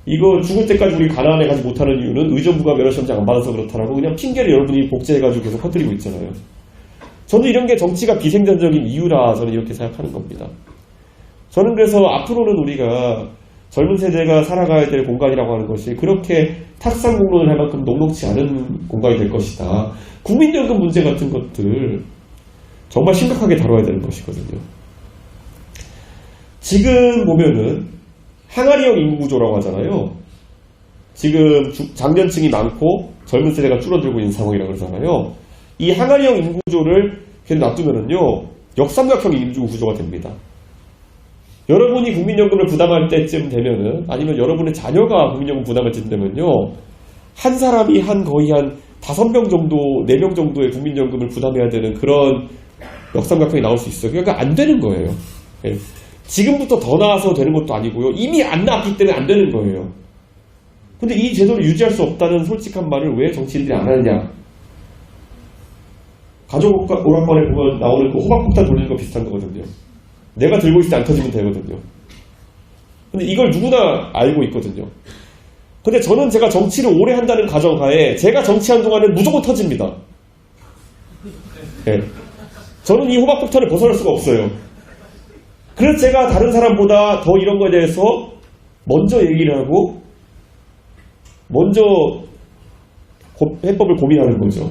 S1: 이거 죽을 때까지 우리 가나안에 가지 못하는 이유는 의정부가 면허시험장 안 받아서 그렇다라고 그냥 핑계를 여러분이 복제해가지고 계속 퍼뜨리고 있잖아요. 저는 이런 게 정치가 비생산적인 이유라 저는 이렇게 생각하는 겁니다. 저는 그래서 앞으로는 우리가 젊은 세대가 살아가야 될 공간이라고 하는 것이 그렇게 탁상 공론을 할 만큼 녹록지 않은 공간이 될 것이다. 국민연금 문제 같은 것들 정말 심각하게 다뤄야 되는 것이거든요. 지금 보면은 항아리형 인구구조라고 하잖아요. 지금 장년층이 많고 젊은 세대가 줄어들고 있는 상황이라고 그러잖아요. 이 항아리형 인구구조를 계속 놔두면은요, 역삼각형 인구구조가 됩니다. 여러분이 국민연금을 부담할 때쯤 되면은, 아니면 여러분의 자녀가 국민연금 부담할 때쯤 되면요, 한 사람이 거의 한 5명 정도, 4명 정도의 국민연금을 부담해야 되는 그런 역삼각형이 나올 수 있어요. 그러니까 안 되는 거예요. 예. 지금부터 더 나아서 되는 것도 아니고요. 이미 안 나왔기 때문에 안 되는 거예요. 근데 이 제도를 유지할 수 없다는 솔직한 말을 왜 정치인들이 안 하느냐. 가족 오락관에 보면 나오는 그 호박폭탄 돌리는 거 비슷한 거거든요. 내가 들고 있을 때 안 터지면 되거든요. 근데 이걸 누구나 알고 있거든요. 근데 저는 제가 정치를 오래 한다는 가정하에 제가 정치한 동안에 무조건 터집니다. 네. 저는 이 호박폭탄을 벗어날 수가 없어요. 그래서 제가 다른 사람보다 더 이런 거에 대해서 먼저 얘기를 하고 먼저 해법을 고민하는 거죠.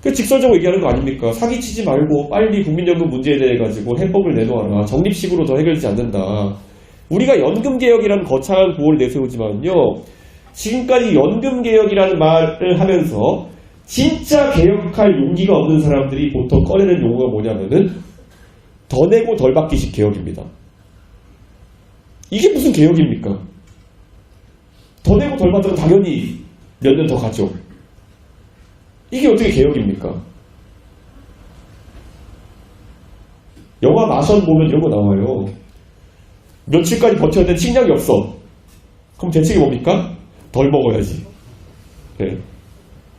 S1: 그 직설적으로 얘기하는 거 아닙니까? 사기치지 말고 빨리 국민연금 문제에 대해 가지고 해법을 내놓아라. 적립식으로 더 해결되지 않는다. 우리가 연금개혁이라는 거창한 구호를 내세우지만요, 지금까지 연금개혁이라는 말을 하면서 진짜 개혁할 용기가 없는 사람들이 보통 꺼내는 용어가 뭐냐면은 더 내고 덜 받기식 개혁입니다. 이게 무슨 개혁입니까? 더 내고 덜 받으면 당연히 몇 년 더 가죠. 이게 어떻게 개혁입니까? 영화 마션 보면 이런 거 나와요. 며칠까지 버텨야 되는 식량이 없어. 그럼 대책이 뭡니까? 덜 먹어야지. 네.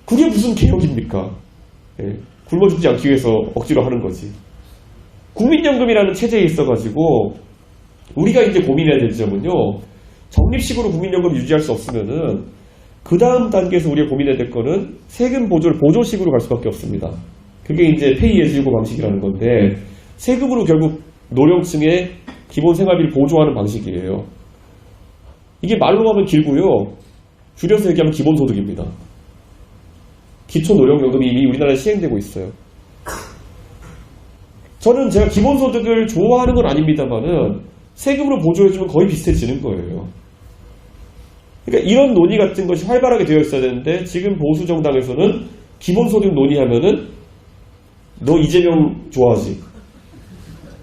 S1: 그게 무슨 개혁입니까? 네. 굶어 죽지 않기 위해서 억지로 하는 거지. 국민연금이라는 체제에 있어가지고 우리가 이제 고민해야 될 점은요, 적립식으로 국민연금을 유지할 수 없으면은 그 다음 단계에서 우리가 고민해야 될 거는 세금 보조를 보조식으로 갈 수밖에 없습니다. 그게 이제 페이에즈유고 방식이라는 건데, 세금으로 결국 노령층의 기본 생활비를 보조하는 방식이에요. 이게 말로 하면 길고요, 줄여서 얘기하면 기본소득입니다. 기초노령연금이 이미 우리나라에 시행되고 있어요. 저는 제가 기본소득을 좋아하는 건 아닙니다만은 세금으로 보조해주면 거의 비슷해지는 거예요. 그러니까 이런 논의 같은 것이 활발하게 되어 있어야 되는데, 지금 보수 정당에서는 기본소득 논의하면은 너 이재명 좋아하지?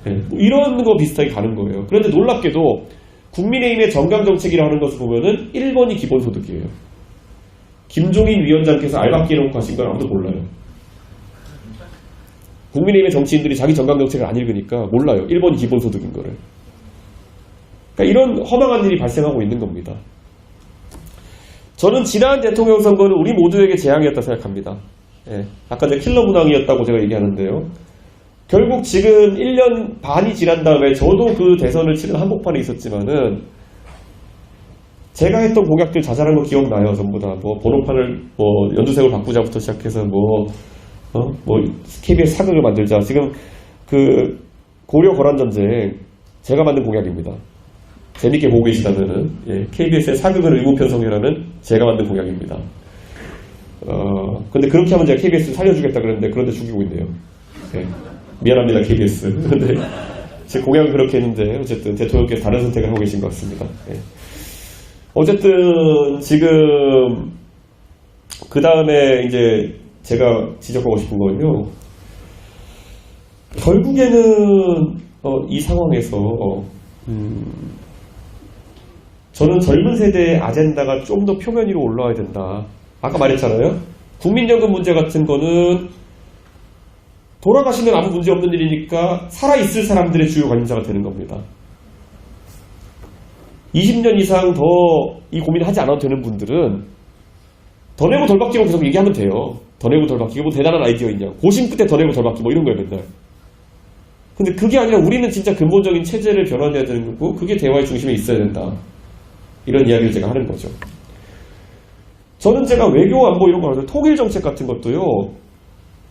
S1: 네, 뭐 이런 거 비슷하게 가는 거예요. 그런데 놀랍게도 국민의힘의 정강정책이라고 하는 것을 보면은 1번이 기본소득이에요. 김종인 위원장께서 알박기 해놓고 하신 건 아무도 몰라요. 국민의힘의 정치인들이 자기 정강정책을 안 읽으니까 몰라요. 1번이 기본소득인 거를. 그러니까 그러니까 이런 허망한 일이 발생하고 있는 겁니다. 저는 지난 대통령 선거는 우리 모두에게 재앙이었다 생각합니다. 예, 아까 제가 킬러 문항이었다고 제가 얘기하는데요. 결국 지금 1년 반이 지난 다음에 저도 그 대선을 치른 한복판에 있었지만은 제가 했던 공약들 자잘한 거 기억나요. 전부 다 뭐 번호판을 뭐 연두색으로 바꾸자부터 시작해서 뭐 KBS 사극을 만들자. 지금 그 고려 거란 전쟁 제가 만든 공약입니다. 재밌게 보고 계시다면은 KBS의 사극을 의무편성이라는 제가 만든 공약입니다. 근데 그렇게 하면 제가 KBS 살려주겠다 그랬는데 그런데 죽이고 있네요. 예, 미안합니다 KBS. 근데 제 공약은 그렇게 했는데 어쨌든 대통령께서 다른 선택을 하고 계신 것 같습니다. 예. 어쨌든 지금 그 다음에 이제 제가 지적하고 싶은 건요. 결국에는 이 상황에서 저는 젊은 세대의 아젠다가 좀 더 표면 위로 올라와야 된다. 아까 말했잖아요. 국민연금 문제 같은 거는 돌아가시면 아무 문제 없는 일이니까 살아있을 사람들의 주요 관심사가 되는 겁니다. 20년 이상 더 이 고민을 하지 않아도 되는 분들은 더 내고 덜 받기로 계속 얘기하면 돼요. 더 내고 덜 받기. 뭐 대단한 아이디어 있냐. 고심 끝에 더 내고 덜 받기. 뭐 이런 거예요, 맨날. 근데 그게 아니라 우리는 진짜 근본적인 체제를 변화해야 되는 거고 그게 대화의 중심에 있어야 된다. 이런 이야기를 제가 하는 거죠. 저는 제가 외교 안보 이런 거 하는데 통일 정책 같은 것도요.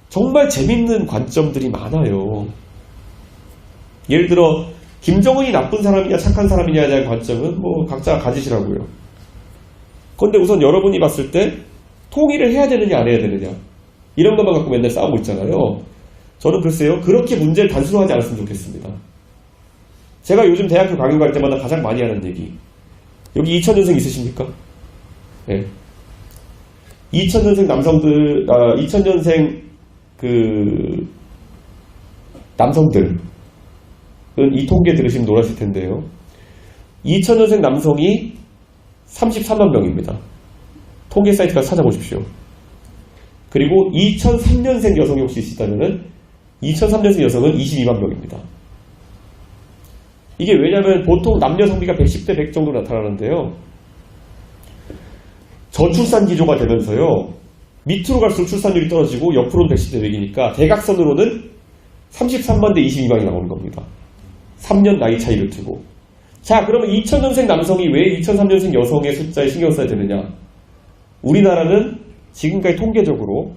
S1: 정말 재밌는 관점들이 많아요. 예를 들어 김정은이 나쁜 사람이냐 착한 사람이냐에 대한 관점은 뭐 각자 가지시라고요. 그런데 우선 여러분이 봤을 때 통일을 해야 되느냐 안 해야 되느냐 이런 것만 갖고 맨날 싸우고 있잖아요. 저는 글쎄요. 그렇게 문제를 단순화하지 않았으면 좋겠습니다. 제가 요즘 대학교 강의 갈 때마다 가장 많이 하는 얘기. 여기 2000년생 있으십니까? 네. 2000년생 남성들, 2000년생 남성들은 이 통계 들으시면 놀라실 텐데요. 2000년생 남성이 33만 명입니다. 통계 사이트 가서 찾아보십시오. 그리고 2003년생 여성이 혹시 있다면은 2003년생 여성은 22만 명입니다. 이게 왜냐면 보통 남녀 성비가 110대 100 정도 나타나는데요. 저출산 기조가 되면서요. 밑으로 갈수록 출산율이 떨어지고 옆으로는 110대 100이니까 대각선으로는 33만 대 22만이 나오는 겁니다. 3년 나이 차이를 두고. 자, 그러면 2000년생 남성이 왜 2003년생 여성의 숫자에 신경 써야 되느냐? 우리나라는 지금까지 통계적으로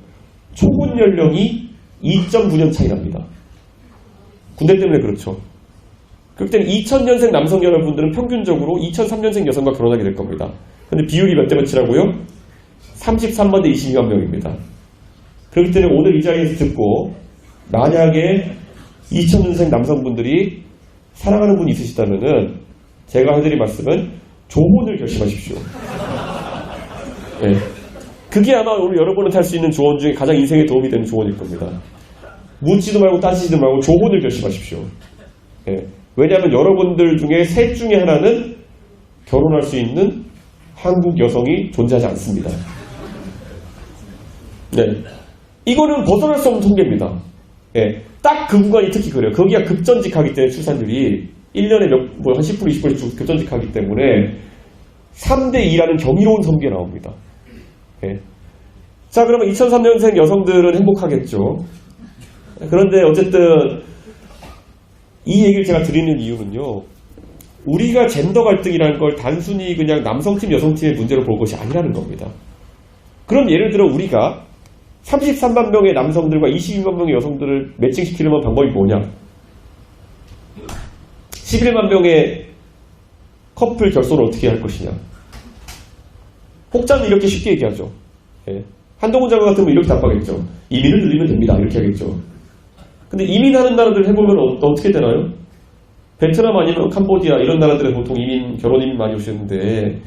S1: 초혼 연령이 2.9년 차이 납니다. 군대 때문에 그렇죠. 그렇기 때문에 2000년생 남성 여러분들은 평균적으로 2003년생 여성과 결혼하게 될 겁니다. 근데 비율이 몇 대 몇이라고요? 33만 대 22만 명입니다. 그렇기 때문에 오늘 이 자리에서 듣고 만약에 2000년생 남성분들이 사랑하는 분이 있으시다면은 제가 해드릴 말씀은 조혼을 결심하십시오. 네. 그게 아마 오늘 여러분한테 할 수 있는 조언 중에 가장 인생에 도움이 되는 조언일 겁니다. 묻지도 말고 따지지도 말고 조혼을 결심하십시오. 네. 왜냐하면 여러분들 중에 셋 중에 하나는 결혼할 수 있는 한국 여성이 존재하지 않습니다. 네. 이거는 벗어날 수 없는 통계입니다. 네. 딱 그 구간이 특히 그래요. 거기가 급전직하기 때문에 출산율이 1년에 한 10% 20% 급전직하기 때문에 3대2라는 경이로운 선비가 나옵니다. 네. 자, 그러면 2003년생 여성들은 행복하겠죠. 그런데 어쨌든 이 얘기를 제가 드리는 이유는요. 우리가 젠더 갈등이라는 걸 단순히 그냥 남성팀 여성팀의 문제로 볼 것이 아니라는 겁니다. 그럼 예를 들어 우리가 33만 명의 남성들과 22만 명의 여성들을 매칭시키려면 방법이 뭐냐? 11만 명의 커플 결손을 어떻게 할 것이냐? 혹자는 이렇게 쉽게 얘기하죠. 예. 한동훈 장관 같으면 이렇게 답하겠죠. 이민을 늘리면 됩니다. 이렇게 하겠죠. 근데 이민하는 나라들 해보면 어떻게 되나요? 베트남 아니면 캄보디아 이런 나라들에 보통 결혼 이민 많이 오시는데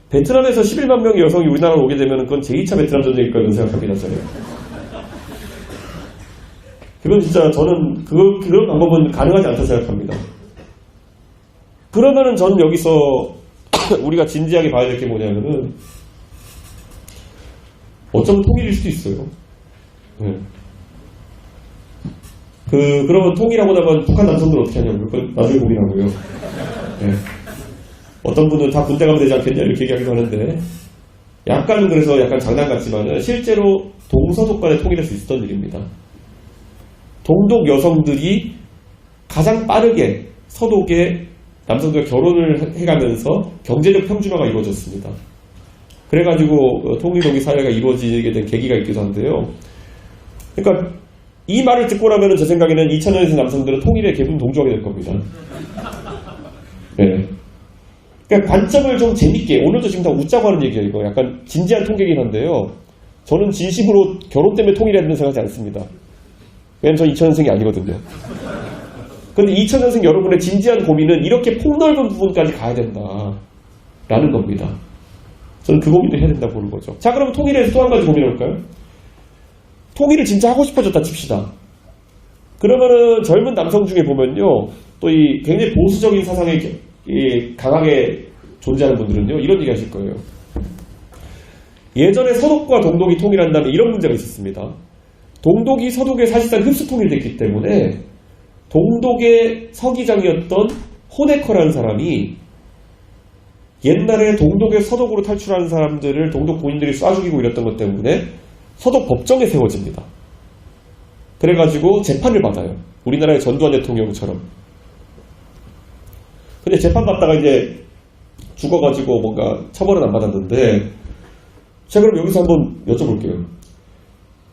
S1: 베트남에서 11만 명의 여성이 우리나라로 오게 되면 그건 제2차 베트남 전쟁일 거라고 생각합니다. 저는. 그건 진짜 저는 그런 방법은 가능하지 않다고 생각합니다. 그러면은 저는 여기서 우리가 진지하게 봐야 될 게 뭐냐면은 어쩌면 통일일 수도 있어요. 네. 그러면 통일하고 나면 북한 남성들은 어떻게 하냐고요? 그건 나중에 고민하고요. 네. 어떤 분은 다 군대 가면 되지 않겠냐 이렇게 얘기하기도 하는데 약간은 그래서 약간 장난 같지만은 실제로 동서독 간에 통일할 수 있었던 일입니다. 동독 여성들이 가장 빠르게 서독의 남성들과 결혼을 해가면서 경제적 평준화가 이루어졌습니다. 그래가지고 통일독일 사회가 이루어지게 된 계기가 있기도 한데요. 그러니까 이 말을 듣고 나면은 제 생각에는 2000년생 남성들은 통일에 개분 동조하게 될 겁니다. 네. 그러니까 관점을 좀 재밌게, 오늘도 지금 다 웃자고 하는 얘기예요. 이거 약간 진지한 통계긴 한데요. 저는 진심으로 결혼 때문에 통일해야 된다고 생각하지 않습니다. 왜냐면 전 2000년생이 아니거든요. 근데 2000년생 여러분의 진지한 고민은 이렇게 폭넓은 부분까지 가야 된다라는 겁니다. 저는 그 고민도 해야 된다고 보는 거죠. 자, 그럼 통일에서 또 한 가지 고민해볼까요? 통일을 진짜 하고 싶어졌다 칩시다. 그러면은 젊은 남성 중에 보면요, 또 이 굉장히 보수적인 사상에 강하게 존재하는 분들은요, 이런 얘기 하실 거예요. 예전에 서독과 동독이 통일한다면 이런 문제가 있었습니다. 동독이 서독에 사실상 흡수 통일됐기 때문에 동독의 서기장이었던 호네커라는 사람이 옛날에 동독의 서독으로 탈출하는 사람들을 동독 군인들이 쏴 죽이고 이랬던 것 때문에 서독 법정에 세워집니다. 그래가지고 재판을 받아요. 우리나라의 전두환 대통령처럼. 근데 재판 받다가 이제 죽어가지고 뭔가 처벌은 안 받았는데, 제가 그럼 여기서 한번 여쭤볼게요.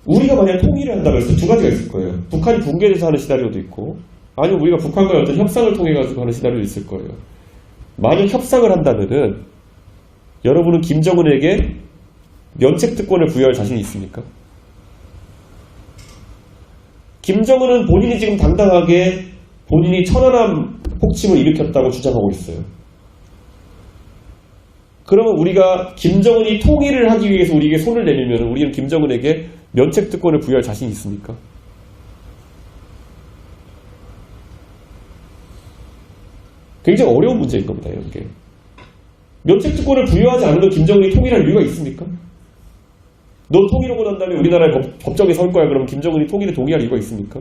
S1: 우리가 만약 통일을 한다면 두 가지가 있을 거예요. 북한이 붕괴돼서 하는 시나리오도 있고, 아니면 우리가 북한과의 어떤 협상을 통해 가지고 하는 시나리오도 있을 거예요. 만약 협상을 한다면은 여러분은 김정은에게 면책특권을 부여할 자신이 있습니까? 김정은은 본인이 지금 당당하게 본인이 천안함 폭침을 일으켰다고 주장하고 있어요. 그러면 우리가 김정은이 통일을 하기 위해서 우리에게 손을 내밀면 우리는 김정은에게 면책특권을 부여할 자신이 있습니까? 굉장히 어려운 문제인 겁니다. 이게 면책특권을 부여하지 않으면 김정은이 통일할 이유가 있습니까? 너 통일하고 난 다음에 우리나라의 법정에 설 거야. 그러면 김정은이 통일에 동의할 이유가 있습니까?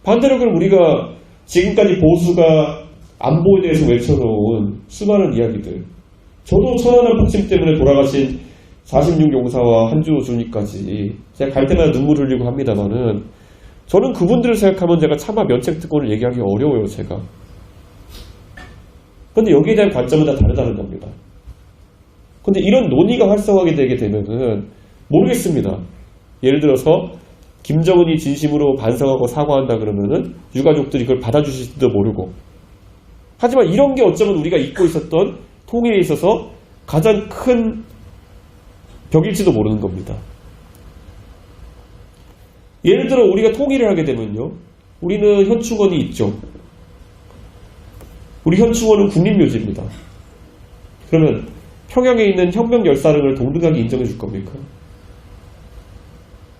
S1: 반대로 그럼 우리가 지금까지 보수가 안보에 대해서 외쳐놓은 수많은 이야기들, 저도 천안함 폭침 때문에 돌아가신 46 용사와 한주 준이까지 제가 갈 때마다 눈물 흘리고 합니다만은, 저는 그분들을 생각하면 제가 차마 면책특권을 얘기하기 어려워요. 제가. 근데 여기에 대한 관점은 다 다르다는 겁니다. 근데 이런 논의가 활성화하게 되게 되면은 모르겠습니다. 예를 들어서 김정은이 진심으로 반성하고 사과한다 그러면은 유가족들이 그걸 받아주실지도 모르고, 하지만 이런 게 어쩌면 우리가 잊고 있었던 통일에 있어서 가장 큰 벽일지도 모르는 겁니다. 예를 들어 우리가 통일을 하게 되면요, 우리는 현충원이 있죠. 우리 현충원은 국립묘지입니다. 그러면 평양에 있는 혁명열사릉을 동등하게 인정해 줄 겁니까?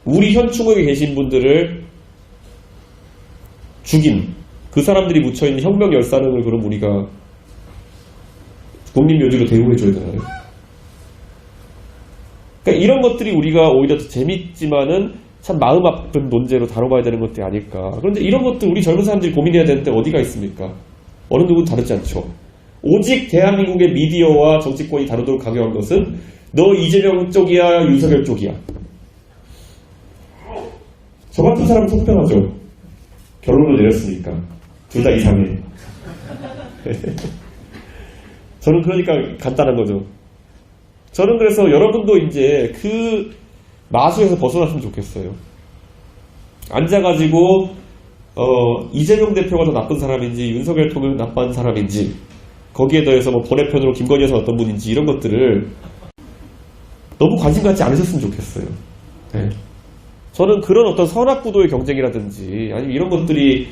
S1: 우리 현충원에 계신 분들을 죽인 그 사람들이 묻혀있는 혁명열사릉을 그럼 우리가 국립묘지로 대우해 줘야 되나요? 그러니까 이런 것들이 우리가 오히려 더 재밌지만은 참 마음 아픈 논제로 다뤄봐야 되는 것들이 아닐까. 그런데 이런 것들 우리 젊은 사람들이 고민해야 되는데 어디가 있습니까? 어느 누구는 다르지 않죠. 오직 대한민국의 미디어와 정치권이 다루도록 강요한 것은 너 이재명 쪽이야 윤석열 쪽이야. 저 같은 사람은 속편하죠. 결론을 내렸으니까 둘 다 이상해. 저는 그러니까 간단한 거죠. 저는 그래서 여러분도 이제 그 마수에서 벗어났으면 좋겠어요. 앉아가지고 이재명 대표가 더 나쁜 사람인지 윤석열 통일은 나쁜 사람인지, 거기에 더해서 뭐 번외편으로 김건희 여사 어떤 분인지 이런 것들을 너무 관심 갖지 않으셨으면 좋겠어요. 네. 저는 그런 어떤 선악구도의 경쟁이라든지 아니면 이런 것들이,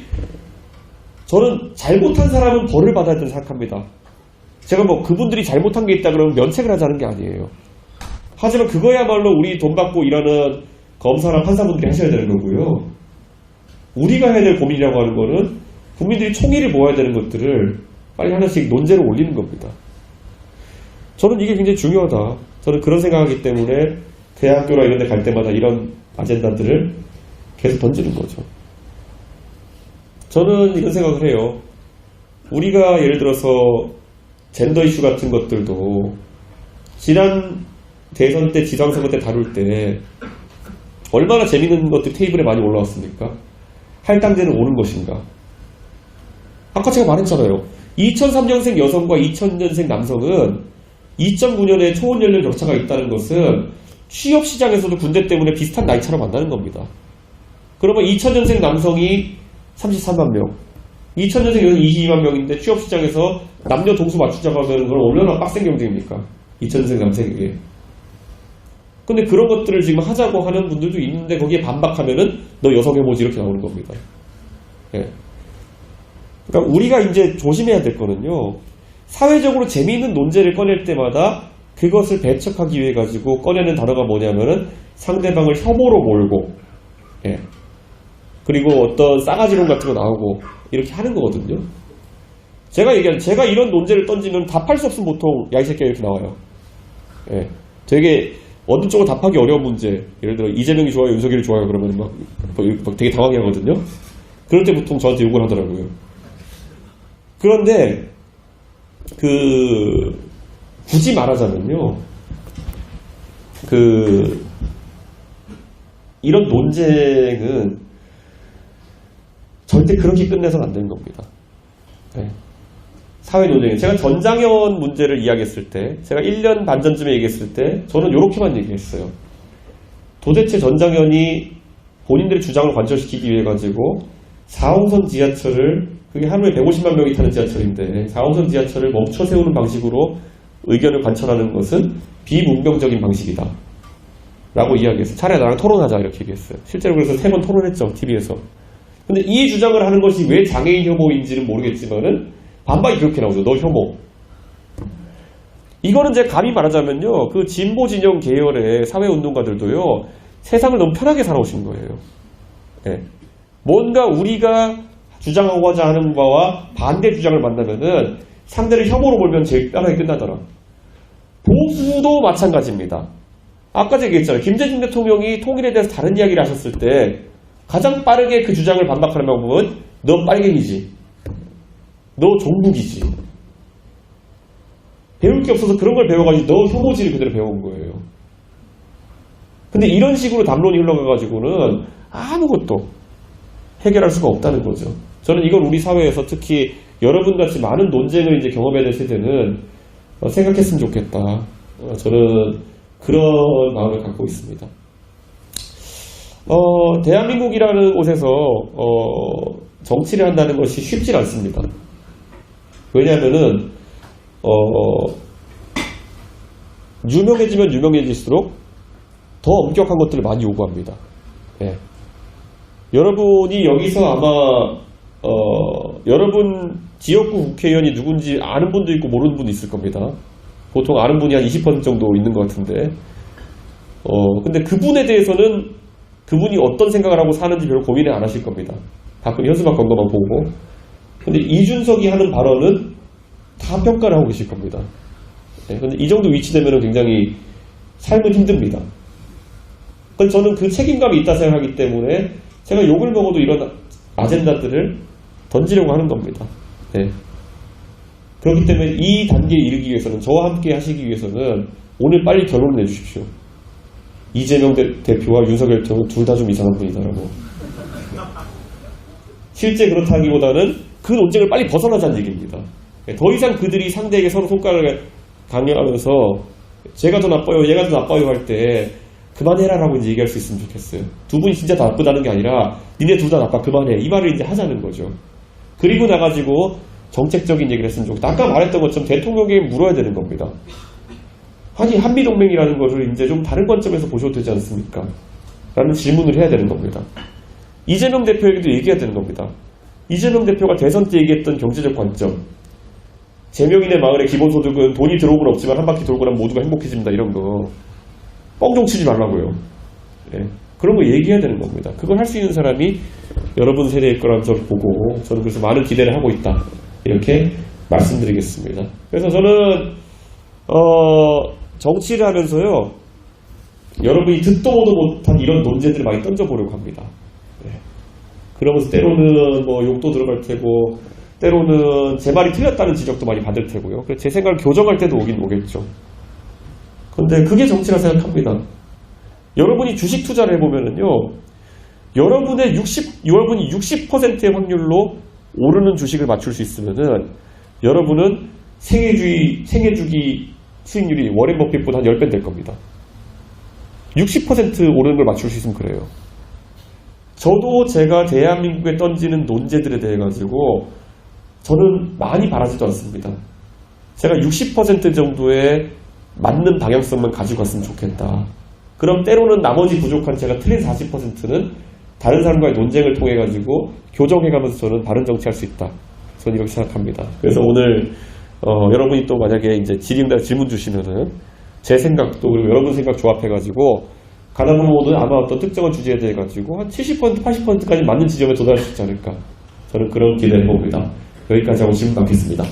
S1: 저는 잘못한 사람은 벌을 받아야 된다고 생각합니다. 제가 뭐 그분들이 잘못한 게 있다 그러면 면책을 하자는 게 아니에요. 하지만 그거야말로 우리 돈 받고 일하는 검사나 판사분들이 하셔야 되는 거고요. 우리가 해야 될 고민이라고 하는 거는 국민들이 총의를 모아야 되는 것들을 빨리 하나씩 논제로 올리는 겁니다. 저는 이게 굉장히 중요하다. 저는 그런 생각하기 때문에 대학교나 이런 데 갈 때마다 이런 아젠다들을 계속 던지는 거죠. 저는 이런 생각을 해요. 우리가 예를 들어서 젠더 이슈 같은 것들도 지난 대선 때 지방선거 때 다룰 때 얼마나 재밌는 것들이 테이블에 많이 올라왔습니까? 할당제는 오는 것인가? 아까 제가 말했잖아요. 2003년생 여성과 2000년생 남성은 2009년에 초혼 연령 격차가 있다는 것은 취업시장에서도 군대 때문에 비슷한 나이차로 만나는 겁니다. 그러면 2000년생 남성이 33만 명, 2000년생 여성이 22만 명인데 취업시장에서 남녀 동수 맞추자고 하면 그건 얼마나 빡센 경쟁입니까? 2000년생 남성에게. 근데 그런 것들을 지금 하자고 하는 분들도 있는데 거기에 반박하면은 너 여성혐오지 이렇게 나오는 겁니다. 예. 그러니까 우리가 이제 조심해야 될 거는요. 사회적으로 재미있는 논제를 꺼낼 때마다 그것을 배척하기 위해 가지고 꺼내는 단어가 뭐냐면은 상대방을 혐오로 몰고, 예. 그리고 어떤 싸가지론 같은 거 나오고 이렇게 하는 거거든요. 제가 이런 논제를 던지면 답할 수 없으면 보통 야 이 새끼야 이렇게 나와요. 예. 되게 어느 쪽으로 답하기 어려운 문제, 예를 들어 이재명이 좋아요, 윤석열이 좋아요 그러면 막 되게 당황해 하거든요. 그럴 때 보통 저한테 욕을 하더라고요. 그런데 굳이 말하자면요, 이런 논쟁은 절대 그렇게 끝내서는 안 되는 겁니다. 네. 사회 논쟁. 제가 전장현 문제를 이야기했을 때, 제가 1년 반 전쯤에 얘기했을 때, 저는 이렇게만 얘기했어요. 도대체 전장현이 본인들의 주장을 관철시키기 위해 가지고 4호선 지하철을, 그게 하루에 150만 명이 타는 지하철인데 4호선 지하철을 멈춰 세우는 방식으로 의견을 관철하는 것은 비문명적인 방식이다 라고 이야기했어요. 차라리 나랑 토론하자 이렇게 얘기했어요. 실제로 그래서 3번 토론했죠, TV에서. 근데 이 주장을 하는 것이 왜 장애인 혐오인지는 모르겠지만은 반박이 그렇게 나오죠. 너 혐오. 이거는 제가 감히 말하자면요, 그 진보 진영 계열의 사회운동가들도요, 세상을 너무 편하게 살아오신 거예요. 네. 뭔가 우리가 주장하고자 하는 바와 반대 주장을 만나면은 상대를 혐오로 몰면 제일 편하게 끝나더라. 보수도 마찬가지입니다. 아까 제가 얘기했잖아요. 김대중 대통령이 통일에 대해서 다른 이야기를 하셨을 때 가장 빠르게 그 주장을 반박하는 방법은 너 빨갱이지, 너 종북이지. 배울 게 없어서 그런 걸 배워가지고 너 혐오지를 그대로 배운 거예요. 근데 이런 식으로 담론이 흘러가가지고는 아무것도 해결할 수가 없다는 거죠. 저는 이걸 우리 사회에서 특히 여러분같이 많은 논쟁을 이제 경험해야 될 세대는 생각했으면 좋겠다. 저는 그런 마음을 갖고 있습니다. 대한민국이라는 곳에서 정치를 한다는 것이 쉽지 않습니다. 왜냐하면은 유명해지면 유명해질수록 더 엄격한 것들을 많이 요구합니다. 예. 여러분이 여기서 아마 여러분 지역구 국회의원이 누군지 아는 분도 있고 모르는 분도 있을 겁니다. 보통 아는 분이 한 20% 정도 있는 것 같은데 근데 그분에 대해서는 그분이 어떤 생각을 하고 사는지 별로 고민을 안 하실 겁니다. 가끔 현수막 건 것만 보고. 근데 이준석이 하는 발언은 다 평가를 하고 계실 겁니다. 네, 근데 이 정도 위치되면 굉장히 삶은 힘듭니다. 그래서 저는 그 책임감이 있다 생각하기 때문에 제가 욕을 먹어도 이런 아젠다들을 던지려고 하는 겁니다. 네. 그렇기 때문에 이 단계에 이르기 위해서는, 저와 함께 하시기 위해서는 오늘 빨리 결론을 내주십시오. 이재명 대표와 윤석열 대표는 둘 다 좀 이상한 분이다라고. 실제 그렇다기보다는 그 논쟁을 빨리 벗어나자는 얘기입니다. 더 이상 그들이 상대에게 서로 손가락을 강요하면서 제가 더 나빠요, 얘가 더 나빠요 할 때 그만해라라고 이제 얘기할 수 있으면 좋겠어요. 두 분이 진짜 다 나쁘다는 게 아니라 니네 둘 다 나빠, 그만해, 이 말을 이제 하자는 거죠. 그리고 나가지고 정책적인 얘기를 했으면 좋겠다. 아까 말했던 것처럼 대통령에게 물어야 되는 겁니다. 아니 한미동맹이라는 것을 이제 좀 다른 관점에서 보셔도 되지 않습니까? 라는 질문을 해야 되는 겁니다. 이재명 대표에게도 얘기해야 되는 겁니다. 이재명 대표가 대선 때 얘기했던 경제적 관점, 재명인의 마을의 기본소득은 돈이 들어오건 없지만 한 바퀴 돌고 나면 모두가 행복해집니다, 이런 거 뻥좀 치지 말라고요. 예, 그런 거 얘기해야 되는 겁니다. 그걸 할 수 있는 사람이 여러분 세대일 거라는 걸 보고 저는 그래서 많은 기대를 하고 있다, 이렇게 말씀드리겠습니다. 그래서 저는 정치를 하면서요, 여러분이 듣도 보도 못한 이런 논제들을 많이 던져보려고 합니다. 예. 그러면서 때로는 뭐 욕도 들어갈 테고 때로는 제 말이 틀렸다는 지적도 많이 받을 테고요. 그래서 제 생각을 교정할 때도 오긴 오겠죠. 근데 그게 정치라 생각합니다. 여러분이 주식 투자를 해보면은요, 여러분이 60%의 확률로 오르는 주식을 맞출 수 있으면은 여러분은 생애주기 수익률이 워렌 버핏보다 한 10배 될 겁니다. 60% 오르는 걸 맞출 수 있으면 그래요. 저도 제가 대한민국에 던지는 논제들에 대해 가지고 저는 많이 바라지도 않습니다. 제가 60% 정도의 맞는 방향성만 가지고 갔으면 좋겠다. 그럼 때로는 나머지 부족한 제가 틀린 40%는 다른 사람과의 논쟁을 통해 가지고 교정해가면서 저는 바른 정치할 수 있다. 저는 이렇게 생각합니다. 그래서 오늘 여러분이 또 만약에 이제 질의응답 질문 주시면은 제 생각도 그리고 여러분 생각 조합해가지고 가나무 모든 아마 어떤 특정한 주제에 대해 가지고 한 70%, 80%까지 맞는 지점에 도달할 수 있지 않을까. 저는 그런 기대를 해봅니다. 여기까지 하고 질문 받겠습니다.